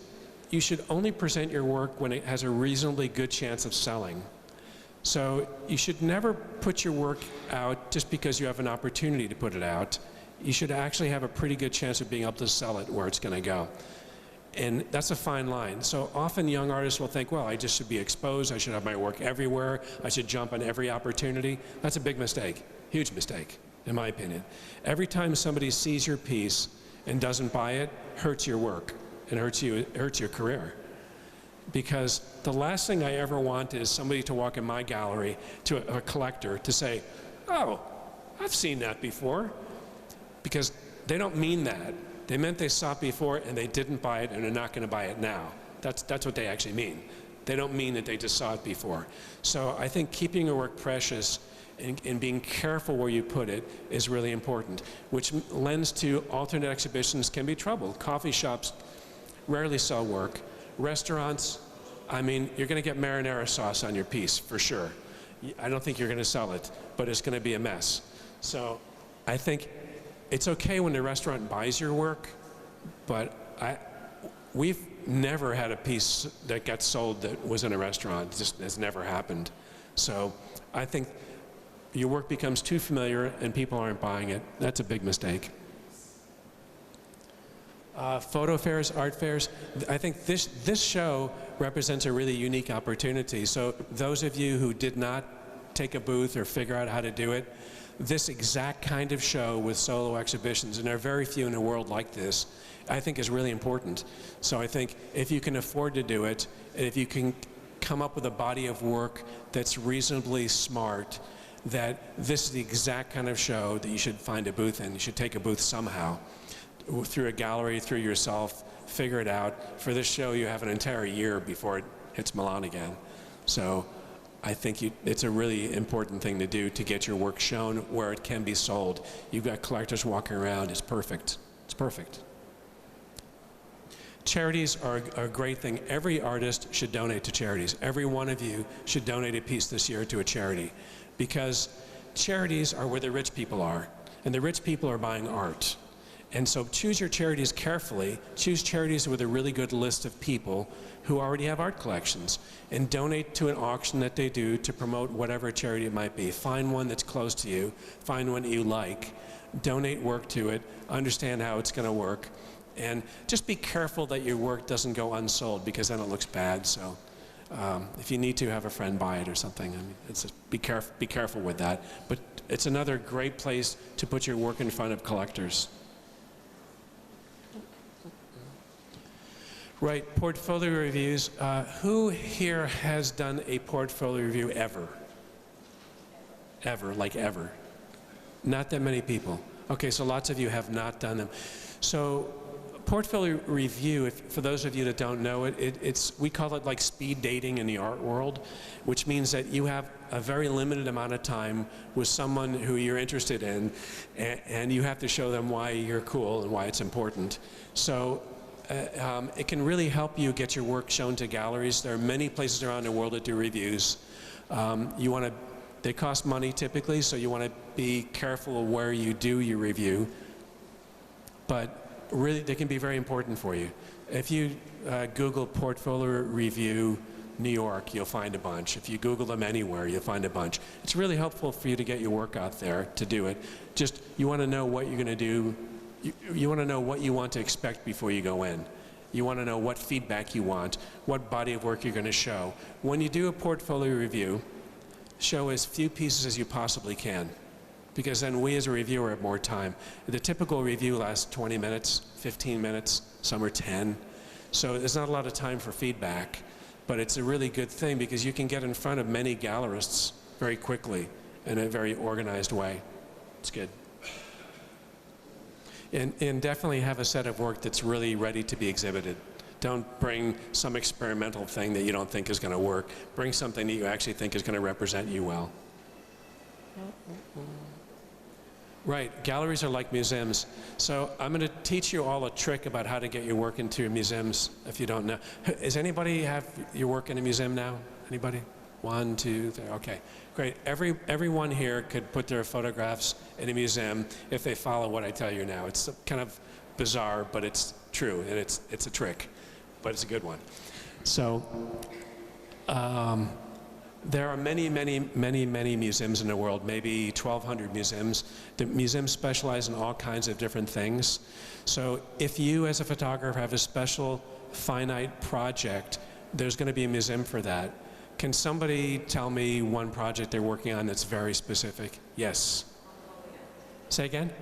you should only present your work when it has a reasonably good chance of selling. So you should never put your work out just because you have an opportunity to put it out. You should actually have a pretty good chance of being able to sell it where it's going to go. And that's a fine line. So often young artists will think, well, I just should be exposed, I should have my work everywhere, I should jump on every opportunity. That's a big mistake, huge mistake, in my opinion. Every time somebody sees your piece and doesn't buy it, hurts your work and hurts your career. Because the last thing I ever want is somebody to walk in my gallery, to a collector, to say, oh, I've seen that before. Because they don't mean that. They meant they saw it before and they didn't buy it and they're not going to buy it now. That's what they actually mean. They don't mean that they just saw it before. So I think keeping your work precious and being careful where you put it is really important, which lends to alternate exhibitions can be trouble. Coffee shops rarely sell work. Restaurants, I mean, you're going to get marinara sauce on your piece, for sure. I don't think you're going to sell it, but it's going to be a mess. So I think it's okay when the restaurant buys your work, but we've never had a piece that got sold that was in a restaurant. It just has never happened. So I think your work becomes too familiar and people aren't buying it. That's a big mistake. Photo fairs, art fairs, I think this show represents a really unique opportunity. So those of you who did not take a booth or figure out how to do it, this exact kind of show with solo exhibitions, and there are very few in the world like this, I think is really important. So I think if you can afford to do it, and if you can come up with a body of work that's reasonably smart, that this is the exact kind of show that you should find a booth in. You should take a booth somehow, through a gallery, through yourself, figure it out. For this show, you have an entire year before it hits Milan again. So I think it's a really important thing to do to get your work shown where it can be sold. You've got collectors walking around. It's perfect. It's perfect. Charities are a great thing. Every artist should donate to charities. Every one of you should donate a piece this year to a charity, because charities are where the rich people are, and the rich people are buying art. And so choose your charities carefully. Choose charities with a really good list of people who already have art collections, and donate to an auction that they do to promote whatever charity it might be. Find one that's close to you. Find one that you like. Donate work to it. Understand how it's going to work. And just be careful that your work doesn't go unsold, because then it looks bad. So if you need to, have a friend buy it or something. I mean, it's just be careful with that. But it's another great place to put your work in front of collectors. Right, portfolio reviews. Who here has done a portfolio review ever? Ever, like ever? Not that many people. Okay, so lots of you have not done them. So portfolio review, for those of you that don't know it, we call it like speed dating in the art world, which means that you have a very limited amount of time with someone who you're interested in, and you have to show them why you're cool and why it's important. So it can really help you get your work shown to galleries. There are many places around the world that do reviews. They cost money typically, so you want to be careful of where you do your review. But really, they can be very important for you. If you Google portfolio review New York, you'll find a bunch. If you Google them anywhere, you'll find a bunch. It's really helpful for you to get your work out there to do it. Just, you want to know what you're going to do. You want to know what you want to expect before you go in. You want to know what feedback you want, what body of work you're going to show. When you do a portfolio review, show as few pieces as you possibly can, because then we as a reviewer have more time. The typical review lasts 20 minutes, 15 minutes, some are 10. So there's not a lot of time for feedback, but it's a really good thing because you can get in front of many gallerists very quickly in a very organized way. It's good. And definitely have a set of work that's really ready to be exhibited. Don't bring some experimental thing that you don't think is going to work. Bring something that you actually think is going to represent you well. Right, galleries are like museums. So I'm going to teach you all a trick about how to get your work into museums if you don't know. Does anybody have your work in a museum now? Anybody? 1, 2, 3, okay. Great, everyone here could put their photographs in a museum if they follow what I tell you now. It's kind of bizarre, but it's true, and it's a trick, but it's a good one. So there are many museums in the world, maybe 1,200 museums. The museums specialize in all kinds of different things. So if you as a photographer have a special finite project, there's going to be a museum for that. Can somebody tell me one project they're working on that's very specific? Yes. Say again?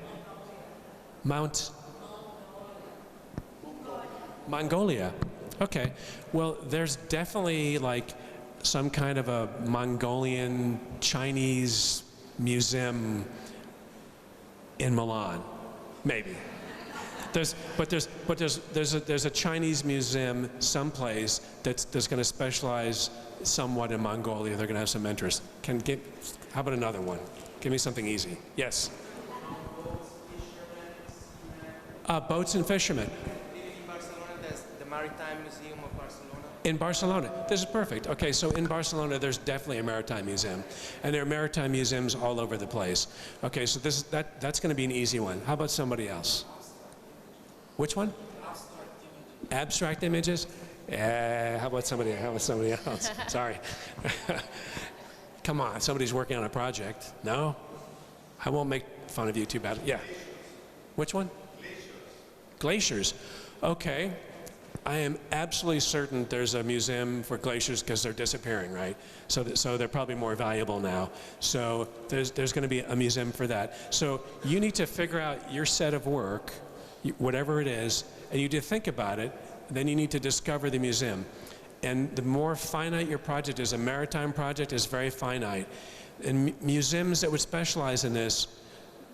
Mongolia. Okay. Well, there's definitely like some kind of a Mongolian Chinese museum in Milan, maybe. There's a Chinese museum someplace that's going to specialize somewhat in Mongolia. They're going to have some interest. How about another one? Give me something easy. Yes. Boats and fishermen. In Barcelona, there's the Maritime Museum of Barcelona. In Barcelona. This is perfect. Okay, so in Barcelona, there's definitely a maritime museum. And there are maritime museums all over the place. Okay, so that's going to be an easy one. How about somebody else? Which one? Abstract images? How about somebody else? Sorry. Come on, somebody's working on a project. No? I won't make fun of you too badly. Yeah. Which one? Glaciers. Okay. I am absolutely certain there's a museum for glaciers because they're disappearing, right? So they're probably more valuable now. So there's going to be a museum for that. So you need to figure out your set of work, whatever it is, and you need to think about it. Then you need to discover the museum. And the more finite your project is, a maritime project is very finite. And museums that would specialize in this,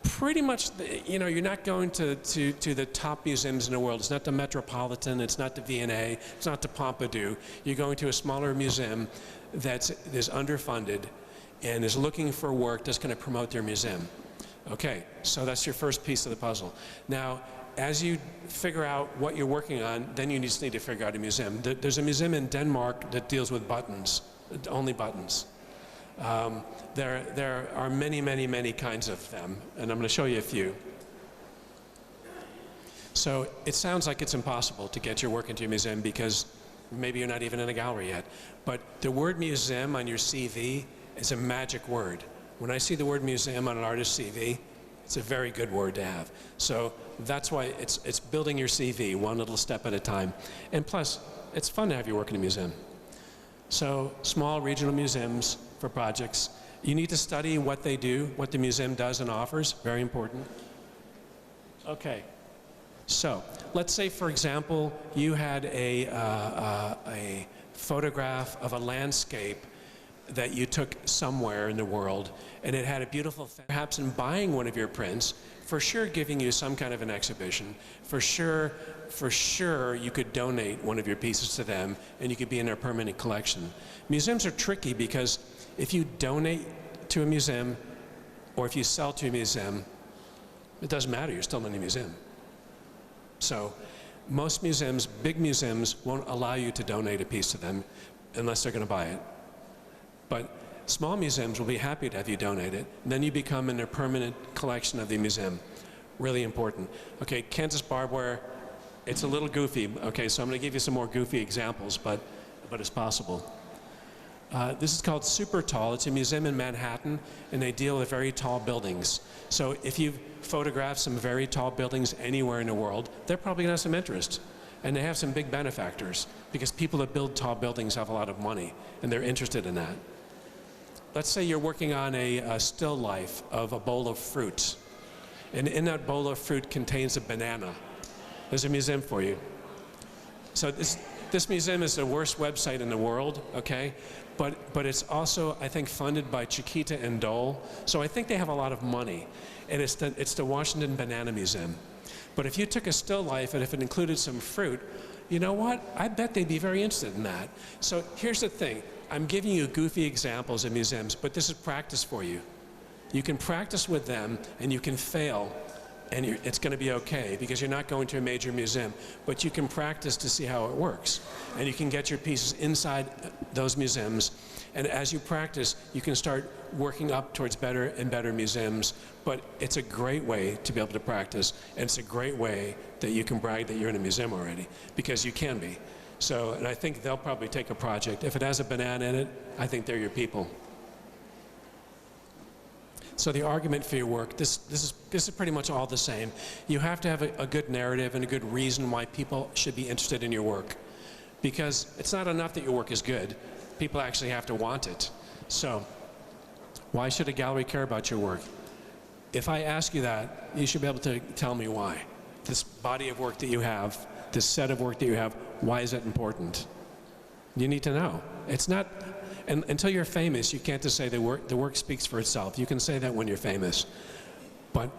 pretty much, you know, you're not going to the top museums in the world. It's not the Metropolitan, it's not the V&A, it's not the Pompidou. You're going to a smaller museum that is underfunded and is looking for work that's going to promote their museum. Okay, so that's your first piece of the puzzle. Now, as you figure out what you're working on, then you just need to figure out a museum. There's a museum in Denmark that deals with buttons, only buttons. There are many, many, many kinds of them, and I'm going to show you a few. So it sounds like it's impossible to get your work into a museum because maybe you're not even in a gallery yet. But the word museum on your CV is a magic word. When I see the word museum on an artist's CV, it's a very good word to have. So that's why it's building your CV one little step at a time. And plus, it's fun to have your work in a museum. So small regional museums for projects. You need to study what they do, what the museum does and offers. Very important. Okay. So let's say, for example, you had a photograph of a landscape that you took somewhere in the world, and it had a beautiful thing. Perhaps in buying one of your prints, for sure giving you some kind of an exhibition, for sure you could donate one of your pieces to them, and you could be in their permanent collection. Museums are tricky because if you donate to a museum, or if you sell to a museum, it doesn't matter, you're still in a museum. So most museums, big museums, won't allow you to donate a piece to them unless they're going to buy it. But small museums will be happy to have you donate it. And then you become in their permanent collection of the museum. Really important. Okay, Kansas barbware, it's a little goofy. Okay, so I'm going to give you some more goofy examples, but it's possible. This is called Super Tall. It's a museum in Manhattan, and they deal with very tall buildings. So if you've photographed some very tall buildings anywhere in the world, they're probably going to have some interest. And they have some big benefactors, because people that build tall buildings have a lot of money, and they're interested in that. Let's say you're working on a still life of a bowl of fruit, and in that bowl of fruit contains a banana. There's a museum for you. So this museum is the worst website in the world, okay? But it's also, I think, funded by Chiquita and Dole. So I think they have a lot of money. And it's the Washington Banana Museum. But if you took a still life and if it included some fruit, you know what? I bet they'd be very interested in that. So here's the thing. I'm giving you goofy examples of museums, but this is practice for you. You can practice with them, and you can fail, and it's going to be okay, because you're not going to a major museum. But you can practice to see how it works. And you can get your pieces inside those museums. And as you practice, you can start working up towards better and better museums. But it's a great way to be able to practice, and it's a great way that you can brag that you're in a museum already, because you can be. So, and I think they'll probably take a project. If it has a banana in it, I think they're your people. So the argument for your work, this is pretty much all the same. You have to have a good narrative and a good reason why people should be interested in your work. Because it's not enough that your work is good. People actually have to want it. So why should a gallery care about your work? If I ask you that, you should be able to tell me why. This body of work that you have, this set of work that you have, why is it important? You need to know. It's not, and until you're famous, you can't just say the work speaks for itself. You can say that when you're famous. But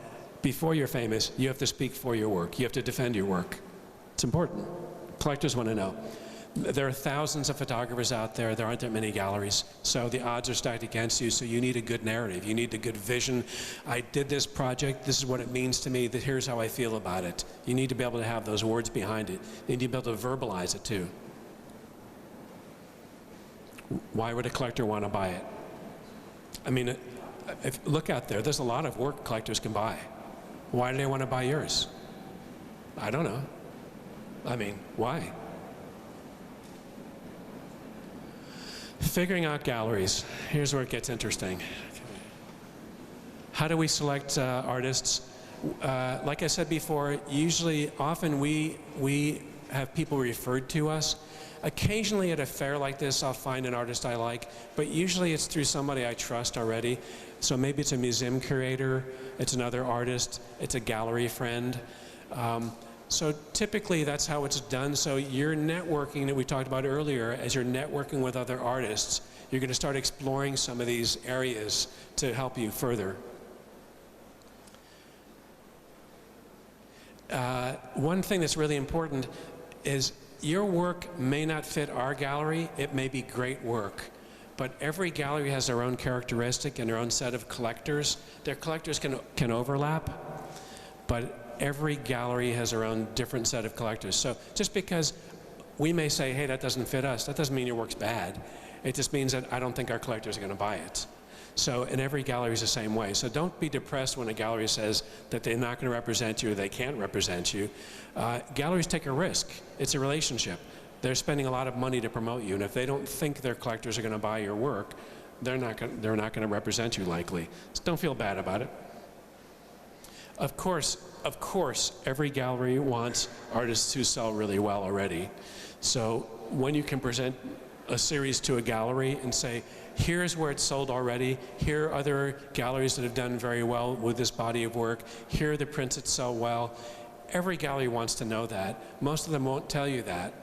before you're famous, you have to speak for your work. You have to defend your work. It's important. Collectors want to know. There are thousands of photographers out there. There aren't that many galleries. So the odds are stacked against you. So you need a good narrative. You need a good vision. I did this project. This is what it means to me. Here's how I feel about it. You need to be able to have those words behind it. You need to be able to verbalize it too. Why would a collector want to buy it? I mean, look out there. There's a lot of work collectors can buy. Why do they want to buy yours? I don't know. I mean, why? Figuring out galleries. Here's where it gets interesting. How do we select artists? Like I said before, often we have people referred to us. Occasionally at a fair like this, I'll find an artist I like, but usually it's through somebody I trust already. So maybe it's a museum curator, it's another artist, it's a gallery friend. So typically that's how it's done. So your networking that we talked about earlier, as you're networking with other artists, you're going to start exploring some of these areas to help you further. One thing that's really important is your work may not fit our gallery. It may be great work, but every gallery has their own characteristic and their own set of collectors. Their collectors can overlap, but every gallery has their own different set of collectors. So just because we may say, hey, that doesn't fit us, that doesn't mean your work's bad. It just means that I don't think our collectors are going to buy it. So, and every gallery is the same way. So don't be depressed when a gallery says that they're not going to represent you or they can't represent you. Galleries take a risk. It's a relationship. They're spending a lot of money to promote you, and if they don't think their collectors are going to buy your work, they're not going to represent you likely. So don't feel bad about it. Of course, every gallery wants artists who sell really well already. So when you can present a series to a gallery and say, here's where it's sold already, here are other galleries that have done very well with this body of work, here are the prints that sell well. Every gallery wants to know that. Most of them won't tell you that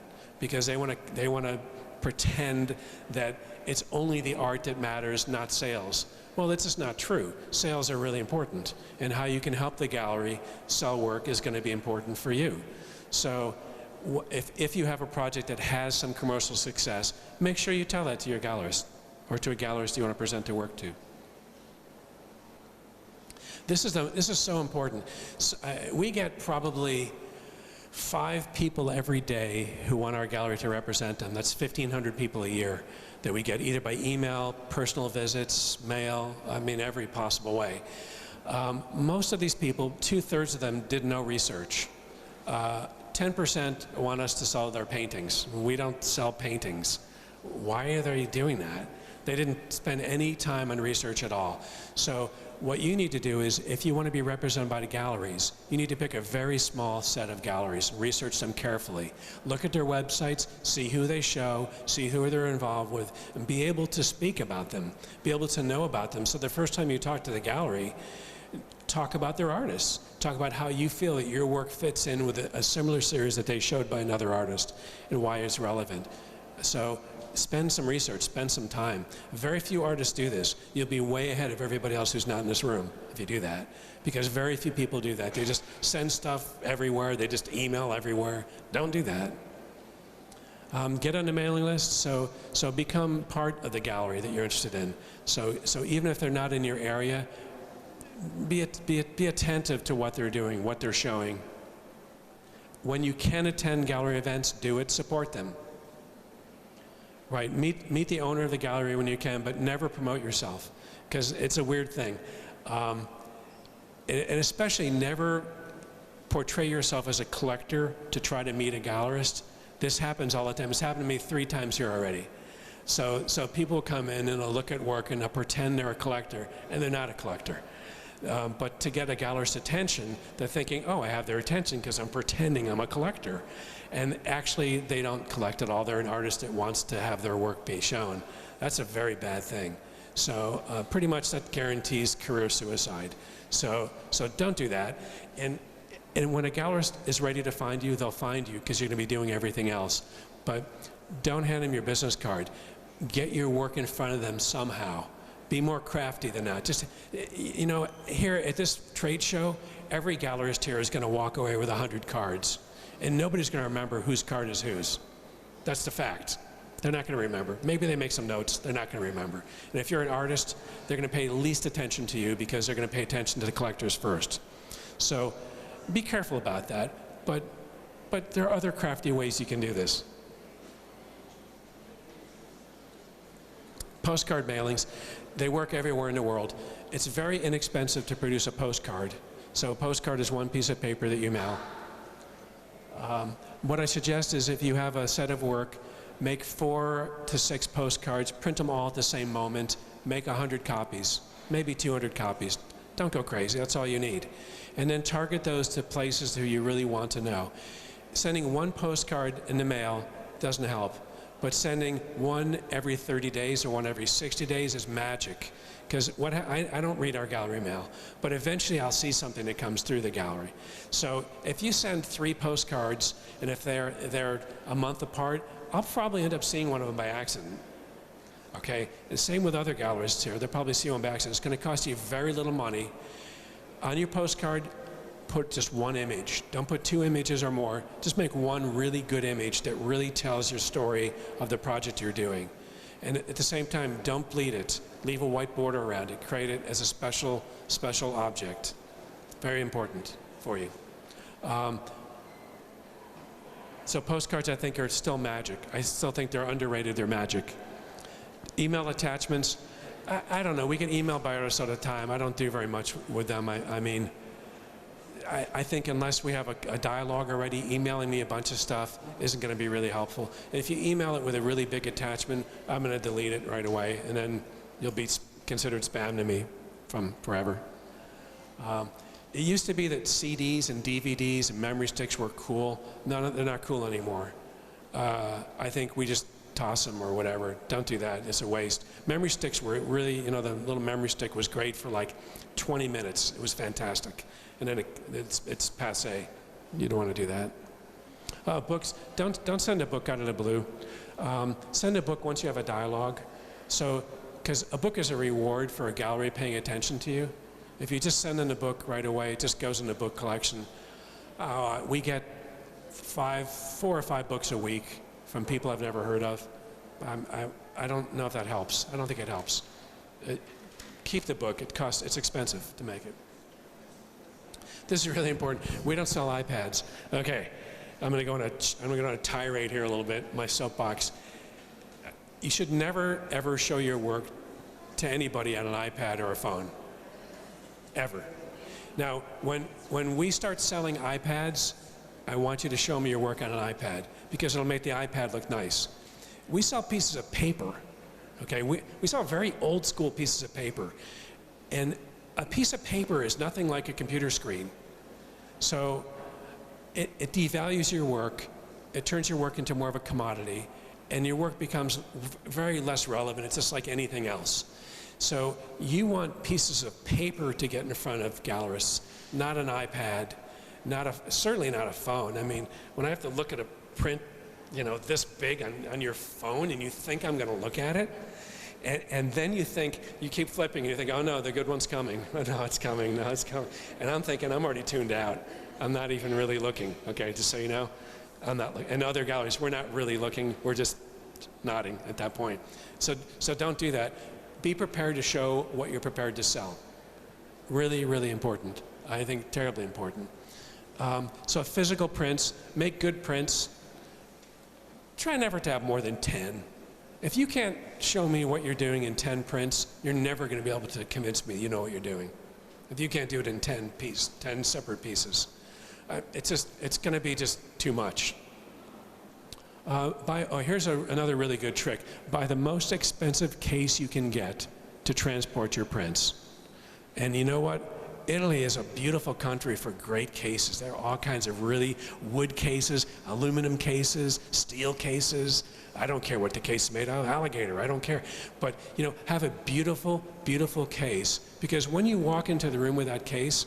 because they want to pretend that it's only the art that matters, not sales. Well, that's just not true. Sales are really important, and how you can help the gallery sell work is going to be important for you. So if you have a project that has some commercial success, make sure you tell that to your gallerist or to a gallerist you want to present the work to. This is so important. So, we get probably 5 people every day who want our gallery to represent them. That's 1,500 people a year that we get either by email, personal visits, mail, I mean every possible way. Most of these people, 2/3 of them did no research. 10% want us to sell their paintings. We don't sell paintings. Why are they doing that? They didn't spend any time on research at all. So what you need to do is, if you want to be represented by the galleries, you need to pick a very small set of galleries, research them carefully, look at their websites, see who they show, see who they're involved with, and be able to speak about them, be able to know about them. So the first time you talk to the gallery, talk about their artists. Talk about how you feel that your work fits in with a similar series that they showed by another artist and why it's relevant. So spend some research, spend some time. Very few artists do this. You'll be way ahead of everybody else who's not in this room if you do that, because very few people do that. They just send stuff everywhere. They just email everywhere. Don't do that. Get on the mailing list, so become part of the gallery that you're interested in. So even if they're not in your area, be attentive to what they're doing, what they're showing. When you can attend gallery events, do it, support them. Right, meet the owner of the gallery when you can, but never promote yourself, because it's a weird thing. And especially never portray yourself as a collector to try to meet a gallerist. This happens all the time. It's happened to me 3 times here already. So people come in and they'll look at work and they'll pretend they're a collector, and they're not a collector. But to get a gallerist's attention, they're thinking, oh, I have their attention because I'm pretending I'm a collector. And actually, they don't collect at all. They're an artist that wants to have their work be shown. That's a very bad thing. So pretty much that guarantees career suicide. So don't do that. And when a gallerist is ready to find you, they'll find you because you're going to be doing everything else. But don't hand them your business card. Get your work in front of them somehow. Be more crafty than that. Just, you know, here at this trade show, every gallerist here is going to walk away with 100 cards. And nobody's going to remember whose card is whose. That's the fact. They're not going to remember. Maybe they make some notes. They're not going to remember. And if you're an artist, they're going to pay least attention to you because they're going to pay attention to the collectors first. So be careful about that. But there are other crafty ways you can do this. postcard mailings, they work everywhere in the world. It's very inexpensive to produce a postcard. So a postcard is one piece of paper that you mail. What I suggest is if you have a set of work, make 4 to 6 postcards, print them all at the same moment, make 100 copies, maybe 200 copies. Don't go crazy, that's all you need. And then target those to places who you really want to know. Sending 1 postcard in the mail doesn't help, but sending 1 every 30 days or 1 every 60 days is magic. Because I don't read our gallery mail, but eventually I'll see something that comes through the gallery. So if you send 3 postcards, and if they're a month apart, I'll probably end up seeing one of them by accident. Okay? The same with other gallerists here. They'll probably see one by accident. It's going to cost you very little money. On your postcard, put just 1 image. Don't put 2 images or more. Just make 1 really good image that really tells your story of the project you're doing. And at the same time, don't bleed it. Leave a white border around it. Create it as a special object. Very important for you. So postcards, I think, are still magic. I still think they're underrated. They're magic. Email attachments, I don't know. We get email by artists all the time. I don't do very much with them. I mean, I think unless we have a dialogue already, emailing me a bunch of stuff isn't going to be really helpful. And if you email it with a really big attachment, I'm going to delete it right away, and then you'll be considered spam to me from forever. It used to be that CDs and DVDs and memory sticks were cool. No, they're not cool anymore. I think we just toss them or whatever. Don't do that. It's a waste. Memory sticks were really, you know, the little memory stick was great for like 20 minutes. It was fantastic. And then it's passé. You don't want to do that. Books, don't send a book out of the blue. Send a book once you have a dialogue. So, because a book is a reward for a gallery paying attention to you. If you just send in a book right away, it just goes in the book collection. We get 4 or 5 books a week from people I've never heard of. I don't know if that helps. I don't think it helps. Keep the book. It's expensive to make it. This is really important. We don't sell iPads. Okay, I'm going to go on a tirade here a little bit. My soapbox. You should never ever show your work to anybody on an iPad or a phone. Ever. Now, when we start selling iPads, I want you to show me your work on an iPad because it'll make the iPad look nice. We sell pieces of paper. Okay, we sell very old school pieces of paper, and a piece of paper is nothing like a computer screen. So it devalues your work, it turns your work into more of a commodity, and your work becomes very less relevant. It's just like anything else. So you want pieces of paper to get in front of gallerists, not an iPad, certainly not a phone. I mean, when I have to look at a print, you know, this big on your phone, and you think I'm going to look at it, and then you keep flipping, and you think, oh no, the good one's coming. Oh, no, it's coming. No, it's coming. And I'm thinking, I'm already tuned out. I'm not even really looking. Okay, just so you know, I'm not looking. And other galleries, we're not really looking. We're just nodding at that point. So don't do that. Be prepared to show what you're prepared to sell. Really, really important. I think terribly important. So physical prints, make good prints. Try never to have more than 10. If you can't show me what you're doing in 10 prints, you're never going to be able to convince me you know what you're doing. If you can't do it in 10 separate pieces, it's going to be just too much. Here's another really good trick. Buy the most expensive case you can get to transport your prints. And you know what? Italy is a beautiful country for great cases. There are all kinds of really wood cases, aluminum cases, steel cases. I don't care what the case is made of, alligator, I don't care. But, you know, have a beautiful, beautiful case, because when you walk into the room with that case,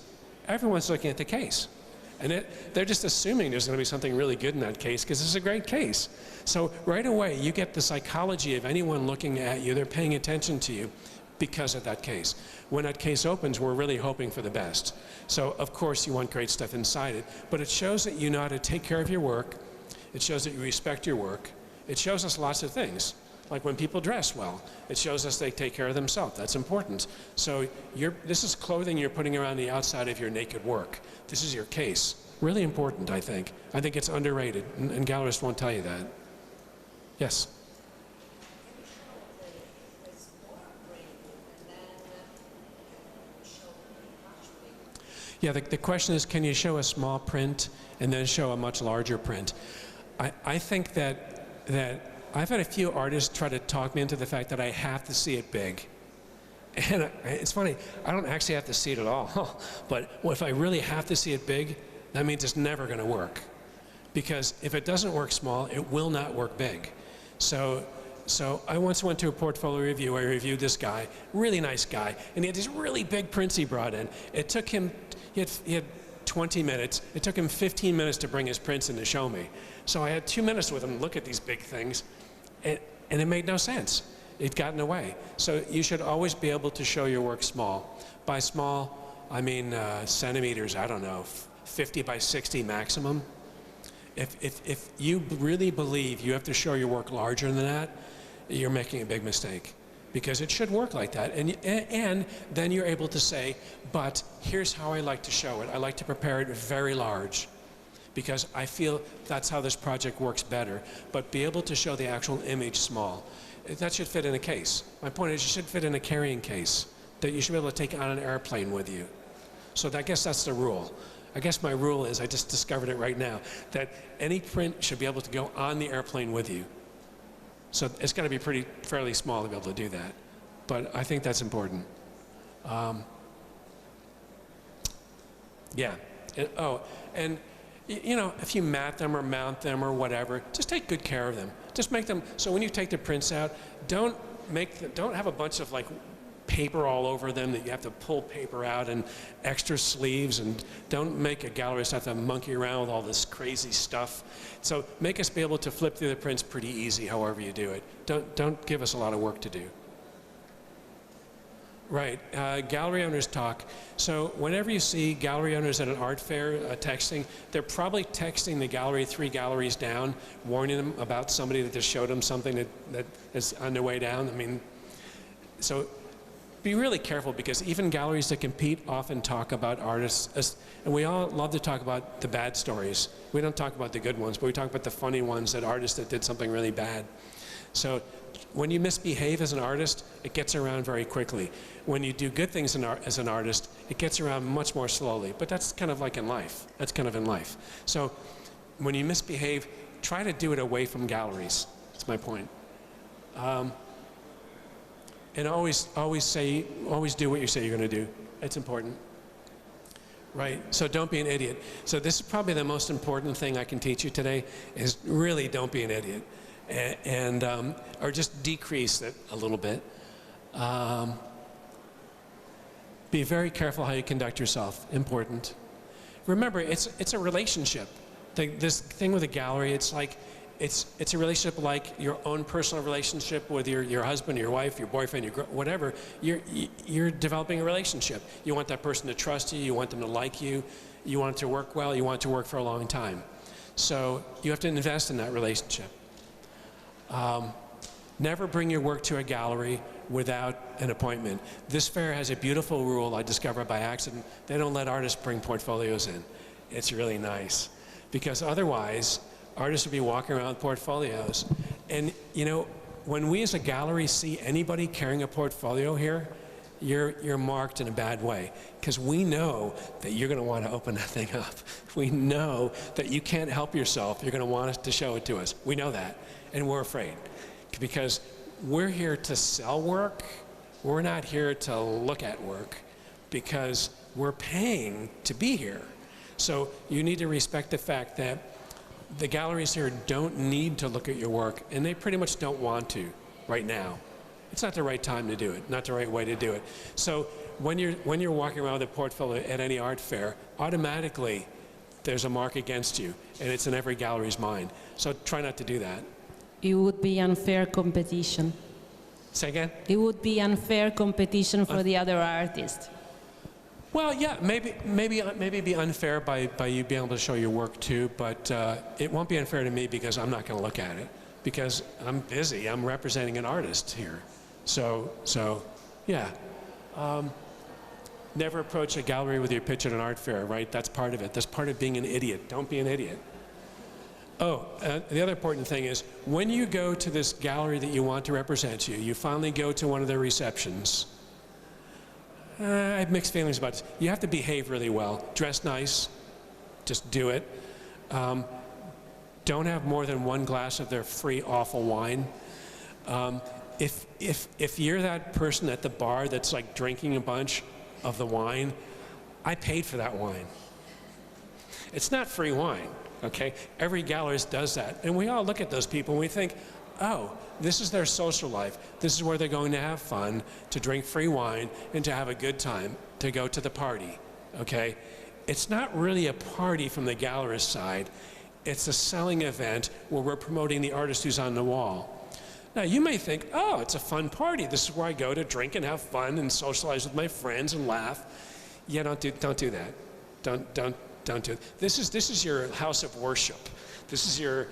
everyone's looking at the case. And they're just assuming there's going to be something really good in that case because it's a great case. So right away, you get the psychology of anyone looking at you. They're paying attention to you because of that case. When that case opens, we're really hoping for the best. So of course you want great stuff inside it, but it shows that you know how to take care of your work. It shows that you respect your work. It shows us lots of things, like when people dress well. It shows us they take care of themselves. That's important. So this is clothing you're putting around the outside of your naked work. This is your case. Really important, I think. I think it's underrated, and gallerists won't tell you that. Yes? Yeah, the question is, can you show a small print and then show a much larger print? I think that I've had a few artists try to talk me into the fact that I have to see it big. And it's funny, I don't actually have to see it at all. But if I really have to see it big, that means it's never going to work. Because if it doesn't work small, it will not work big. So I once went to a portfolio review. I reviewed this guy, really nice guy, and he had these really big prints he brought in. It took him, he had 20 minutes. It took him 15 minutes to bring his prints in to show me. So I had 2 minutes with him to look at these big things, and it made no sense. It got in the way. So you should always be able to show your work small. By small, I mean centimeters, I don't know, 50 by 60 maximum. If you really believe you have to show your work larger than that, you're making a big mistake, because it should work like that. And then you're able to say, but here's how I like to show it. I like to prepare it very large, because I feel that's how this project works better. But be able to show the actual image small. That should fit in a case. My point is, you should fit in a carrying case that you should be able to take on an airplane with you. So I guess that's the rule. I guess my rule is, I just discovered it right now, that any print should be able to go on the airplane with you. So it's got to be fairly small to be able to do that. But I think that's important. Yeah. And you know, if you mat them or mount them or whatever, just take good care of them. Just make them, so when you take the prints out, don't have a bunch of like paper all over them that you have to pull paper out and extra sleeves, and don't make a gallerist have to monkey around with all this crazy stuff. So make us be able to flip through the prints pretty easy however you do it. Don't give us a lot of work to do. Right, gallery owners talk. So whenever you see gallery owners at an art fair texting, they're probably texting the gallery 3 galleries down, warning them about somebody that just showed them something that is on their way down. I mean, so be really careful, because even galleries that compete often talk about artists, and we all love to talk about the bad stories. We don't talk about the good ones, but we talk about the funny ones, that artists that did something really bad. So when you misbehave as an artist, it gets around very quickly. When you do good things as an artist, it gets around much more slowly. But that's kind of like in life. That's kind of in life. So when you misbehave, try to do it away from galleries. That's my point. And always do what you say you're going to do. It's important. Right, so don't be an idiot. So this is probably the most important thing I can teach you today, is really don't be an idiot. Or just decrease it a little bit. Be very careful how you conduct yourself. Important. Remember, it's a relationship. This thing with a gallery, it's like it's a relationship like your own personal relationship with your husband, your wife, your boyfriend, whatever. You're developing a relationship. You want that person to trust you. You want them to like you. You want it to work well. You want it to work for a long time. So you have to invest in that relationship. Never bring your work to a gallery without an appointment. This fair has a beautiful rule I discovered by accident. They don't let artists bring portfolios in. It's really nice, because otherwise artists would be walking around with portfolios. And you know, when we as a gallery see anybody carrying a portfolio here, you're marked in a bad way, because we know that you're going to want to open that thing up. We know that you can't help yourself. You're going to want us to show it to us. We know that, and we're afraid, because we're here to sell work. We're not here to look at work, because we're paying to be here. So you need to respect the fact that the galleries here don't need to look at your work, and they pretty much don't want to right now. It's not the right time to do it, not the right way to do it. So when you're walking around with a portfolio at any art fair, automatically there's a mark against you, and it's in every gallery's mind. So try not to do that. It would be unfair competition. Say again? It would be unfair competition for the other artists. Well, yeah, maybe be unfair by you being able to show your work too, but it won't be unfair to me, because I'm not going to look at it, because I'm busy. I'm representing an artist here. So yeah. Never approach a gallery with your pitch at an art fair, right? That's part of it. That's part of being an idiot. Don't be an idiot. Oh, the other important thing is, when you go to this gallery that you want to represent you, you finally go to one of their receptions. I have mixed feelings about this. You have to behave really well. Dress nice. Just do it. Don't have more than one glass of their free awful wine. If you're that person at the bar that's like drinking a bunch of the wine, I paid for that wine. It's not free wine, okay? Every gallerist does that. And we all look at those people and we think, oh, this is their social life. This is where they're going to have fun, to drink free wine, and to have a good time, to go to the party, okay? It's not really a party from the gallerist side. It's a selling event where we're promoting the artist who's on the wall. Now, you may think, oh, it's a fun party. This is where I go to drink and have fun and socialize with my friends and laugh. Yeah, don't do that. Don't do it. This is your house of worship. This is your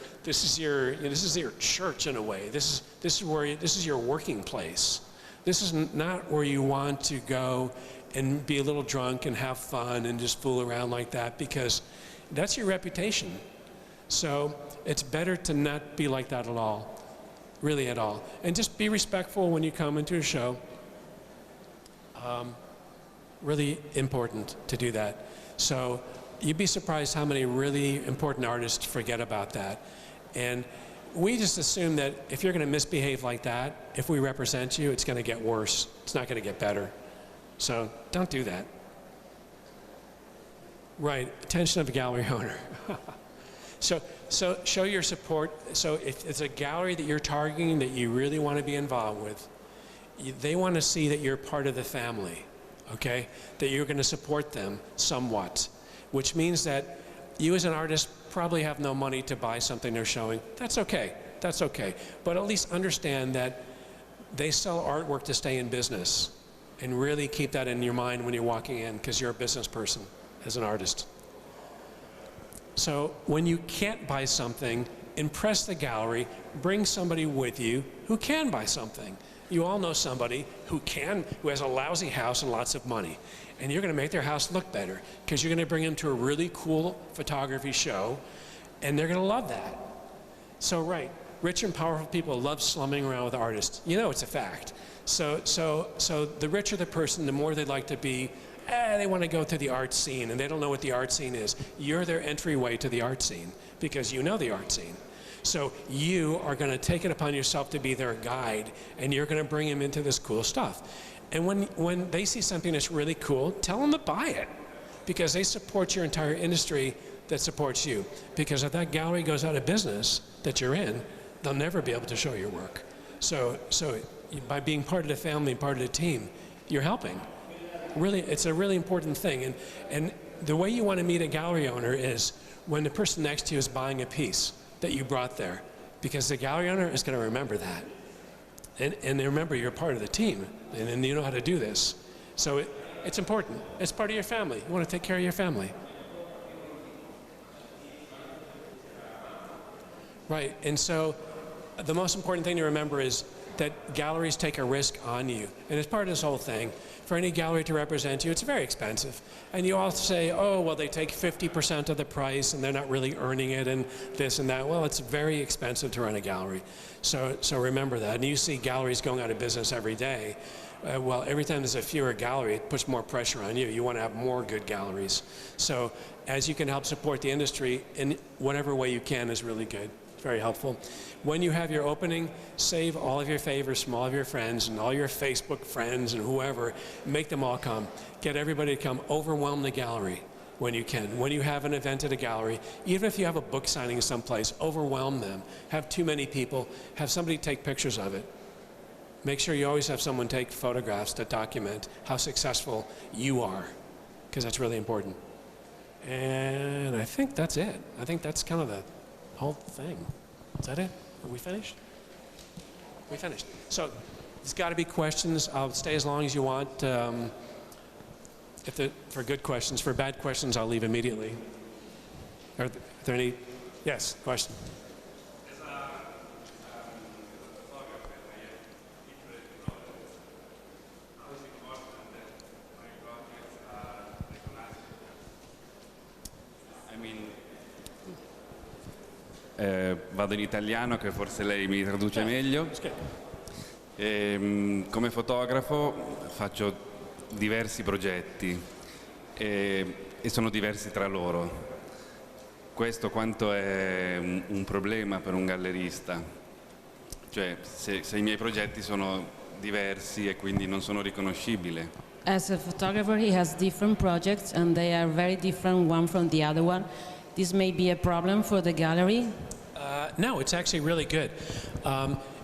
church in a way. This is your working place. This is not where you want to go and be a little drunk and have fun and just fool around like that, because that's your reputation. So it's better to not be like that at all. Really at all. And just be respectful when you come into a show. Really important to do that. So you'd be surprised how many really important artists forget about that. And we just assume that if you're going to misbehave like that, if we represent you, it's going to get worse. It's not going to get better. So don't do that. Right, attention of the gallery owner. So show your support. So if it's a gallery that you're targeting that you really want to be involved with, they want to see that you're part of the family, okay? That you're going to support them somewhat, which means that you as an artist probably have no money to buy something they're showing. That's okay. That's okay. But at least understand that they sell artwork to stay in business, and really keep that in your mind when you're walking in, because you're a business person as an artist. So when you can't buy something, impress the gallery, bring somebody with you who can buy something. You all know somebody who has a lousy house and lots of money, and you're going to make their house look better because you're going to bring them to a really cool photography show, and they're going to love that. So right, rich and powerful people love slumming around with artists. You know it's a fact. So the richer the person, the more they'd like to be. They want to go to the art scene, and they don't know what the art scene is. You're their entryway to the art scene because you know the art scene. So you are going to take it upon yourself to be their guide, and you're going to bring them into this cool stuff. And when they see something that's really cool, tell them to buy it, because they support your entire industry that supports you. Because if that gallery goes out of business that you're in, they'll never be able to show your work. So by being part of the family, part of the team, you're helping. Really, it's a really important thing. And the way you want to meet a gallery owner is when the person next to you is buying a piece that you brought there, because the gallery owner is going to remember that. And they remember you're part of the team, and you know how to do this. So it's important. It's part of your family. You want to take care of your family. Right, and so the most important thing to remember is that galleries take a risk on you. And as part of this whole thing, for any gallery to represent you, it's very expensive. And you all say, oh, well, they take 50% of the price and they're not really earning it and this and that. Well, it's very expensive to run a gallery. So remember that. And you see galleries going out of business every day. Well, every time there's a fewer gallery, it puts more pressure on you. You want to have more good galleries. So as you can help support the industry in whatever way you can is really good. Very helpful. When you have your opening, save all of your favors from all of your friends and all your Facebook friends and whoever. Make them all come. Get everybody to come. Overwhelm the gallery when you can. When you have an event at a gallery, even if you have a book signing someplace, overwhelm them. Have too many people. Have somebody take pictures of it. Make sure you always have someone take photographs to document how successful you are, because that's really important. And I think that's it. I think that's kind of the whole thing. Is that it? Are we finished? We finished. So there's got to be questions. I'll stay as long as you want. For good questions. For bad questions, I'll leave immediately. Are there any? Yes, question. As a photographer, how is it important that my projects are recognizable? I mean, vado in italiano che forse lei mi traduce meglio. Come fotografo faccio diversi progetti e sono diversi tra loro. Questo quanto è un problema per un gallerista? Cioè, se i miei progetti sono diversi e quindi non sono riconoscibili. As a photographer, he has different projects and they are very different one from the other one. This may be a problem for the gallery. No, it's actually really good.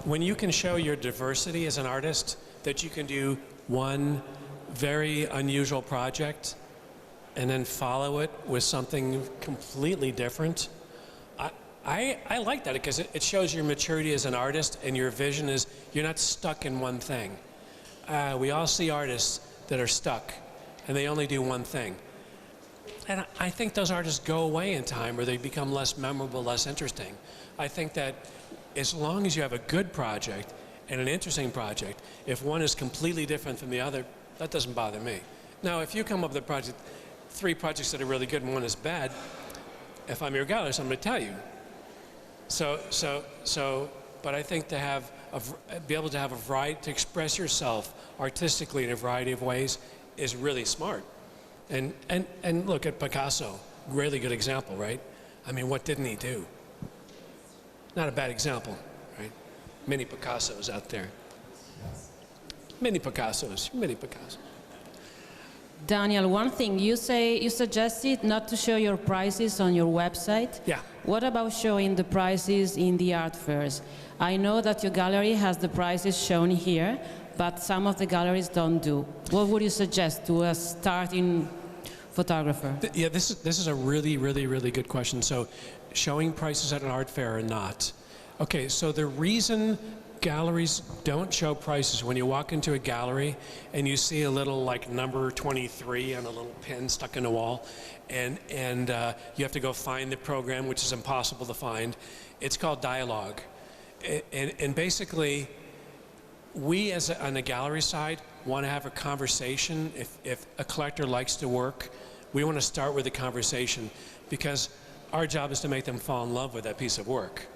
When you can show your diversity as an artist, that you can do one very unusual project and then follow it with something completely different, I like that because it shows your maturity as an artist and your vision is you're not stuck in one thing. We all see artists that are stuck and they only do one thing. And I think those artists go away in time or they become less memorable, less interesting. I think that as long as you have a good project and an interesting project, if one is completely different from the other, that doesn't bother me. Now, if you come up with a project, 3 projects that are really good and one is bad, if I'm your gallerist, I'm going to tell you. But I think to have be able to have a variety, to express yourself artistically in a variety of ways is really smart. And look at Picasso, really good example, right? I mean, what didn't he do? Not a bad example, right? Many Picassos out there. Many Picassos. Daniel, one thing, you suggested not to show your prices on your website. Yeah. What about showing the prices in the art fairs? I know that your gallery has the prices shown here, but some of the galleries don't do. What would you suggest to a starting photographer? Yeah, this is a really, really, really good question. So, showing prices at an art fair or not? Okay, so the reason galleries don't show prices, when you walk into a gallery and you see a little like number 23 on a little pin stuck in the wall, and you have to go find the program, which is impossible to find. It's called dialogue, and basically, we on the gallery side want to have a conversation. If a collector likes to work, we want to start with a conversation because our job is to make them fall in love with that piece of work.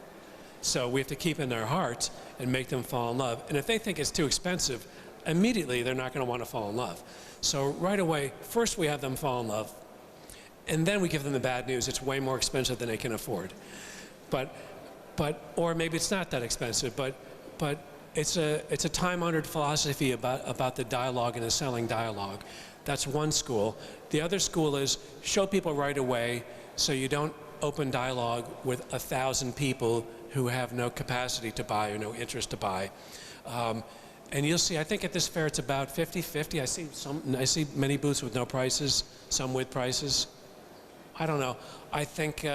So we have to keep in their heart and make them fall in love. And if they think it's too expensive, immediately they're not going to want to fall in love. So right away, first we have them fall in love, and then we give them the bad news. It's way more expensive than they can afford. Or maybe it's not that expensive, but it's a time-honored philosophy about the dialogue and the selling dialogue. That's one school. The other school is show people right away so you don't open dialogue with 1,000 people who have no capacity to buy or no interest to buy. And you'll see, I think at this fair it's about 50-50. I see many booths with no prices, some with prices. I don't know. I think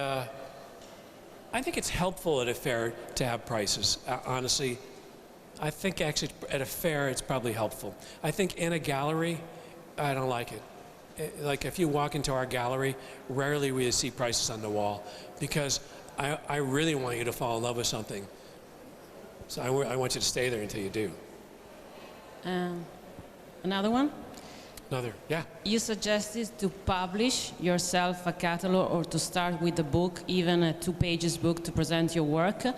it's helpful at a fair to have prices, honestly. I think actually at a fair it's probably helpful. I think in a gallery, I don't like it. Like if you walk into our gallery, rarely will you see prices on the wall because I really want you to fall in love with something. So I want you to stay there until you do. Another one? Yeah. You suggested to publish yourself a catalog or to start with a book, even a 2-page book to present your work. Yeah.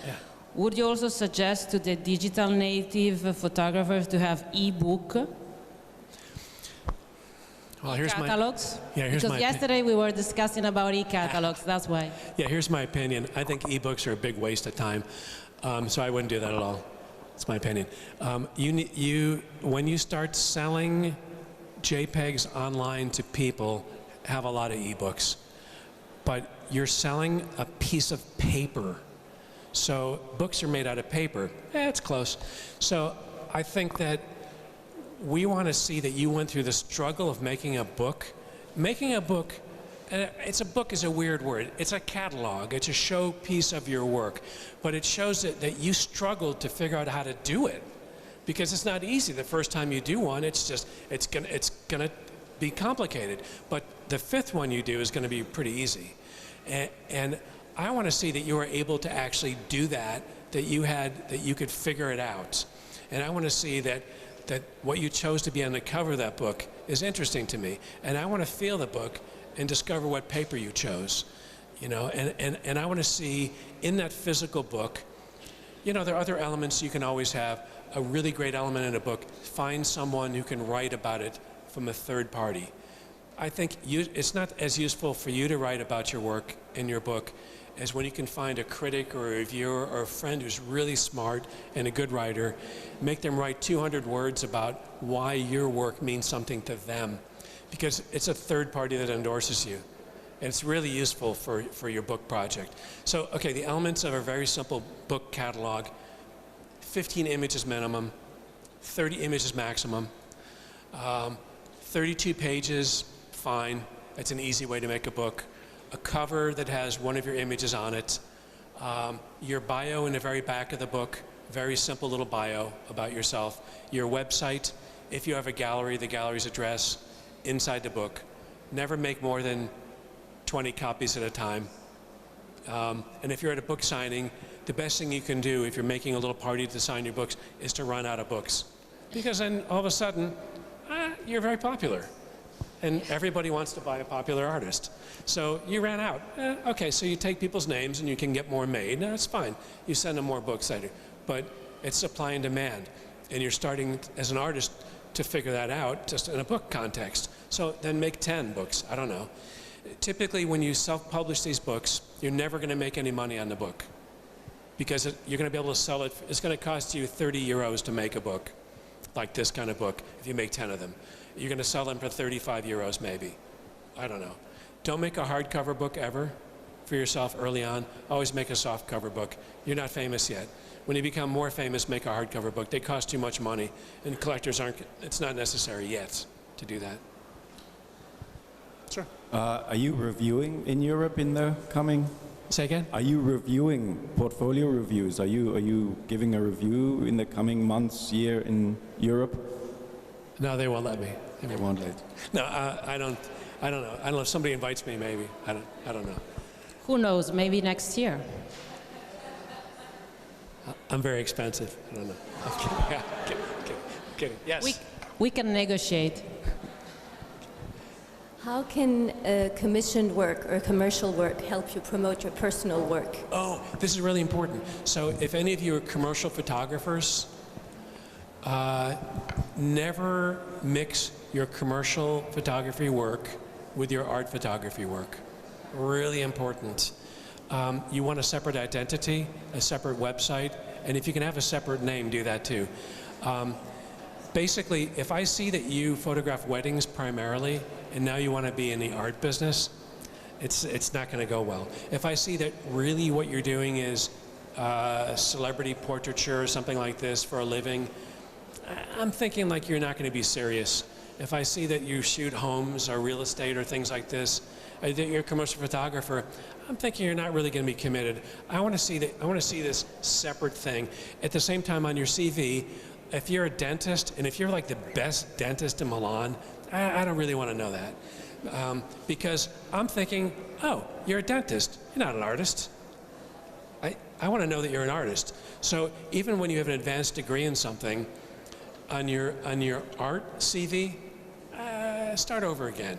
Would you also suggest to the digital native photographers to have e-book? Well, here's catalogs? Here's because yesterday we were discussing about e-catalogs, that's why. Yeah, here's my opinion. I think e-books are a big waste of time, so I wouldn't do that at all. That's my opinion. When you start selling JPEGs online to people, have a lot of e-books, but you're selling a piece of paper. So books are made out of paper. It's close. So I think that we want to see that you went through the struggle of making a book. Making a book, a book is a weird word. It's a catalog. It's a showpiece of your work. But it shows that you struggled to figure out how to do it. Because it's not easy the first time you do one. It's gonna be complicated. But the 5th one you do is going to be pretty easy. And I want to see that you were able to actually do that you could figure it out. And I want to see that what you chose to be on the cover of that book is interesting to me. And I want to feel the book and discover what paper you chose. You know, and I want to see in that physical book, you know, there are other elements you can always have. A really great element in a book, find someone who can write about it from a third party. I think it's not as useful for you to write about your work in your book as when you can find a critic or a reviewer or a friend who's really smart and a good writer, make them write 200 words about why your work means something to them, because it's a third party that endorses you. And it's really useful for your book project. So, okay, the elements of a very simple book catalog: 15 images minimum, 30 images maximum, 32 pages, fine. That's an easy way to make a book. A cover that has one of your images on it. Your bio in the very back of the book, very simple little bio about yourself. Your website, if you have a gallery, the gallery's address inside the book. Never make more than 20 copies at a time. And if you're at a book signing, the best thing you can do if you're making a little party to sign your books is to run out of books. Because then all of a sudden, you're very popular. And everybody wants to buy a popular artist. So you ran out. Okay, so you take people's names and you can get more made. No, that's fine. You send them more books later. But it's supply and demand. And you're starting as an artist to figure that out just in a book context. So then make 10 books. I don't know. Typically, when you self-publish these books, you're never going to make any money on the book. Because you're going to be able to sell it. It's going to cost you 30 euros to make a book, like this kind of book, if you make 10 of them. You're going to sell them for 35 euros maybe. I don't know. Don't make a hardcover book ever for yourself early on. Always make a softcover book. You're not famous yet. When you become more famous, make a hardcover book. They cost too much money, and collectors aren't, it's not necessary yet to do that. Sure. Are you reviewing in Europe in the coming? Say again? Are you reviewing portfolio reviews? Are you giving a review in the coming months, year in Europe? No, they won't let me. They won't let. No, I don't know. I don't know if somebody invites me, maybe. I don't know. Who knows? Maybe next year. I'm very expensive. I don't know. I'm kidding. Yes. We can negotiate. How can commissioned work or commercial work help you promote your personal work? Oh, this is really important. So if any of you are commercial photographers, never mix your commercial photography work with your art photography work. Really important. You want a separate identity, a separate website, and if you can have a separate name, do that too. Basically, if I see that you photograph weddings primarily, and now you want to be in the art business, it's not going to go well. If I see that really what you're doing is celebrity portraiture or something like this for a living, I'm thinking like you're not going to be serious. If I see that you shoot homes or real estate or things like this, that you're a commercial photographer, I'm thinking you're not really going to be committed. I want to see this separate thing. At the same time, on your CV, if you're a dentist and if you're like the best dentist in Milan, I don't really want to know that. Because I'm thinking, oh, you're a dentist. You're not an artist. I want to know that you're an artist. So even when you have an advanced degree in something, on your art CV, start over again.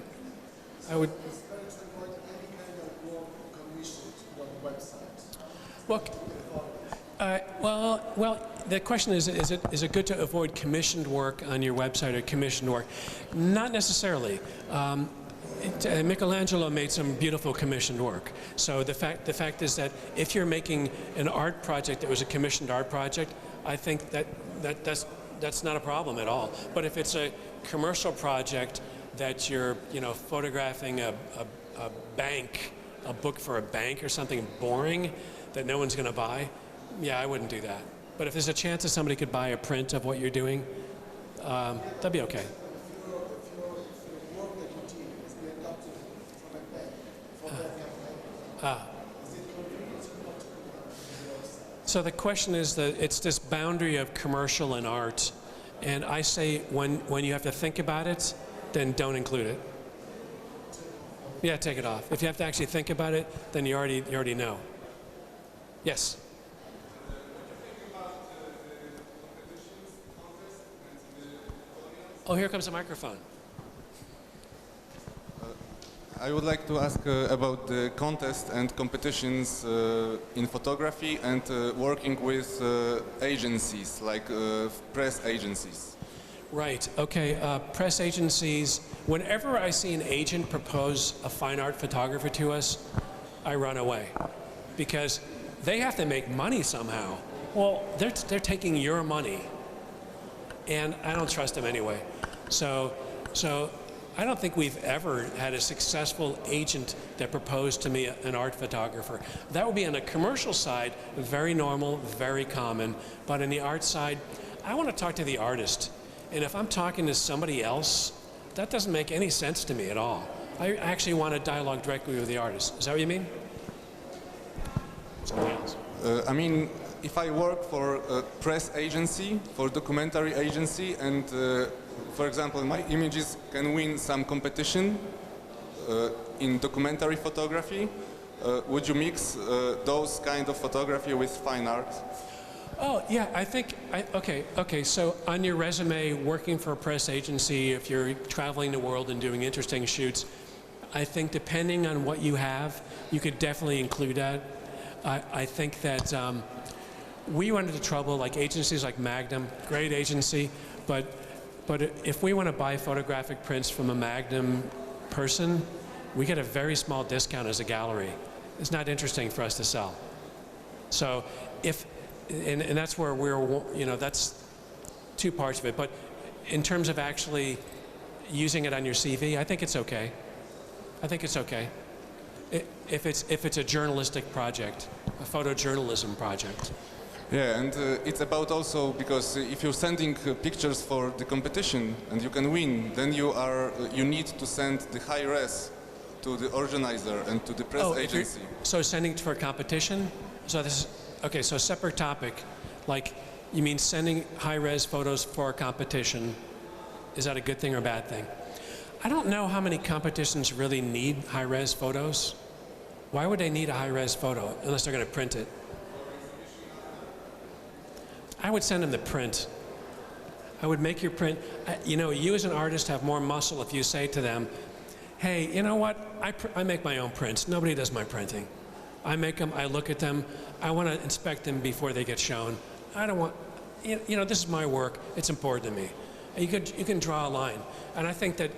I would. Well, the question is it good to avoid commissioned work on your website or commissioned work? Not necessarily. Michelangelo made some beautiful commissioned work. So the fact is that if you're making an art project that was a commissioned art project, I think that's not a problem at all. But if it's a commercial project that you're photographing a bank, a book for a bank or something boring that no one's going to buy, yeah, I wouldn't do that. But if there's a chance that somebody could buy a print of what you're doing, that'd be okay. So the question is that it's this boundary of commercial and art, and I say when you have to think about it, then don't include it. Yeah, take it off. If you have to actually think about it, then you already know. Yes. Oh, here comes a microphone. I would like to ask about the contest and competitions in photography and working with agencies, like press agencies. Right. Okay. Press agencies. Whenever I see an agent propose a fine art photographer to us, I run away, because they have to make money somehow. Well, they're taking your money, and I don't trust them anyway. So I don't think we've ever had a successful agent that proposed to me an art photographer. That would be on a commercial side, very normal, very common. But on the art side, I want to talk to the artist. And if I'm talking to somebody else, that doesn't make any sense to me at all. I actually want to dialogue directly with the artist. Is that what you mean? Somebody else. I mean, if I work for a press agency, for documentary agency, and for example, my images can win some competition in documentary photography, would you mix those kind of photography with fine art? Oh, yeah, I think, okay, so on your resume, working for a press agency, if you're traveling the world and doing interesting shoots, I think depending on what you have, you could definitely include that. I think that we run into trouble, like agencies like Magnum, great agency, but if we want to buy photographic prints from a Magnum person, we get a very small discount as a gallery. It's not interesting for us to sell. So and that's where that's two parts of it. But in terms of actually using it on your CV, I think it's okay. I think it's okay. If it's a journalistic project, a photojournalism project. Yeah, and it's about also because if you're sending pictures for the competition and you can win, then you need to send the high res to the organizer and to the press agency. So sending for a competition? So this is, okay, so a separate topic. Like, you mean sending high-res photos for a competition? Is that a good thing or a bad thing? I don't know how many competitions really need high-res photos. Why would they need a high-res photo unless they're going to print it? I would send them the print. I would make your print. You as an artist have more muscle if you say to them, hey, you know what? I make my own prints. Nobody does my printing. I make them, I look at them, I want to inspect them before they get shown. I don't want, this is my work, it's important to me. You can draw a line. And I think that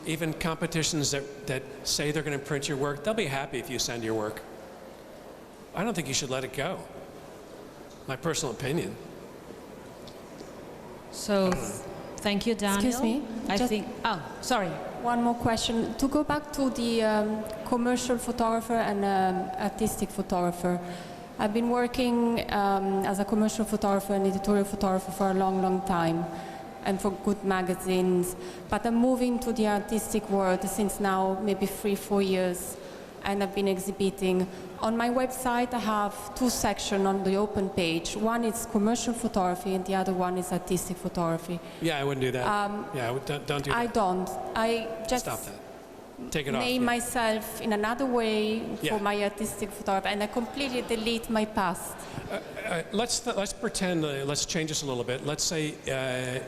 even competitions that say they're going to print your work, they'll be happy if you send your work. I don't think you should let it go. My personal opinion. So, thank you, Daniel. Excuse me? Sorry. One more question. To go back to the commercial photographer and artistic photographer, I've been working as a commercial photographer and editorial photographer for a long, long time, and for good magazines. But I'm moving to the artistic world since now maybe 3-4 years, and I've been exhibiting. On my website, I have 2 sections on the open page. One is commercial photography, and the other one is artistic photography. Yeah, I wouldn't do that. Don't do that. I don't. I just stop that. Take it off. name Yeah. myself in another way Yeah. for my artistic photography, and I completely delete my past. Let's pretend. Let's change this a little bit. Let's say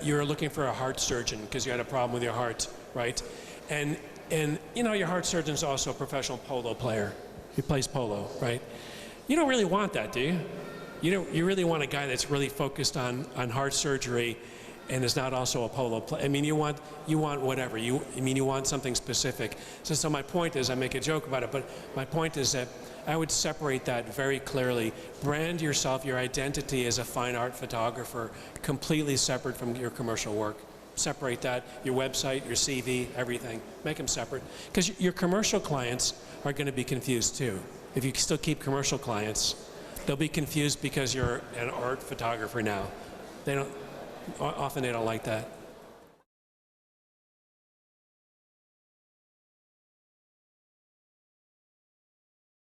you're looking for a heart surgeon because you had a problem with your heart, right? And your heart surgeon's also a professional polo player. He plays polo, right? You don't really want that, do you? You really want a guy that's really focused on heart surgery and is not also a polo player. I mean, you want whatever. You want something specific. So my point is, I make a joke about it, but my point is that I would separate that very clearly. Brand yourself, your identity as a fine art photographer, completely separate from your commercial work. Separate that, your website, your CV, everything. Make them separate. Because your commercial clients are going to be confused too. If you still keep commercial clients, they'll be confused because you're an art photographer now. Often they don't like that.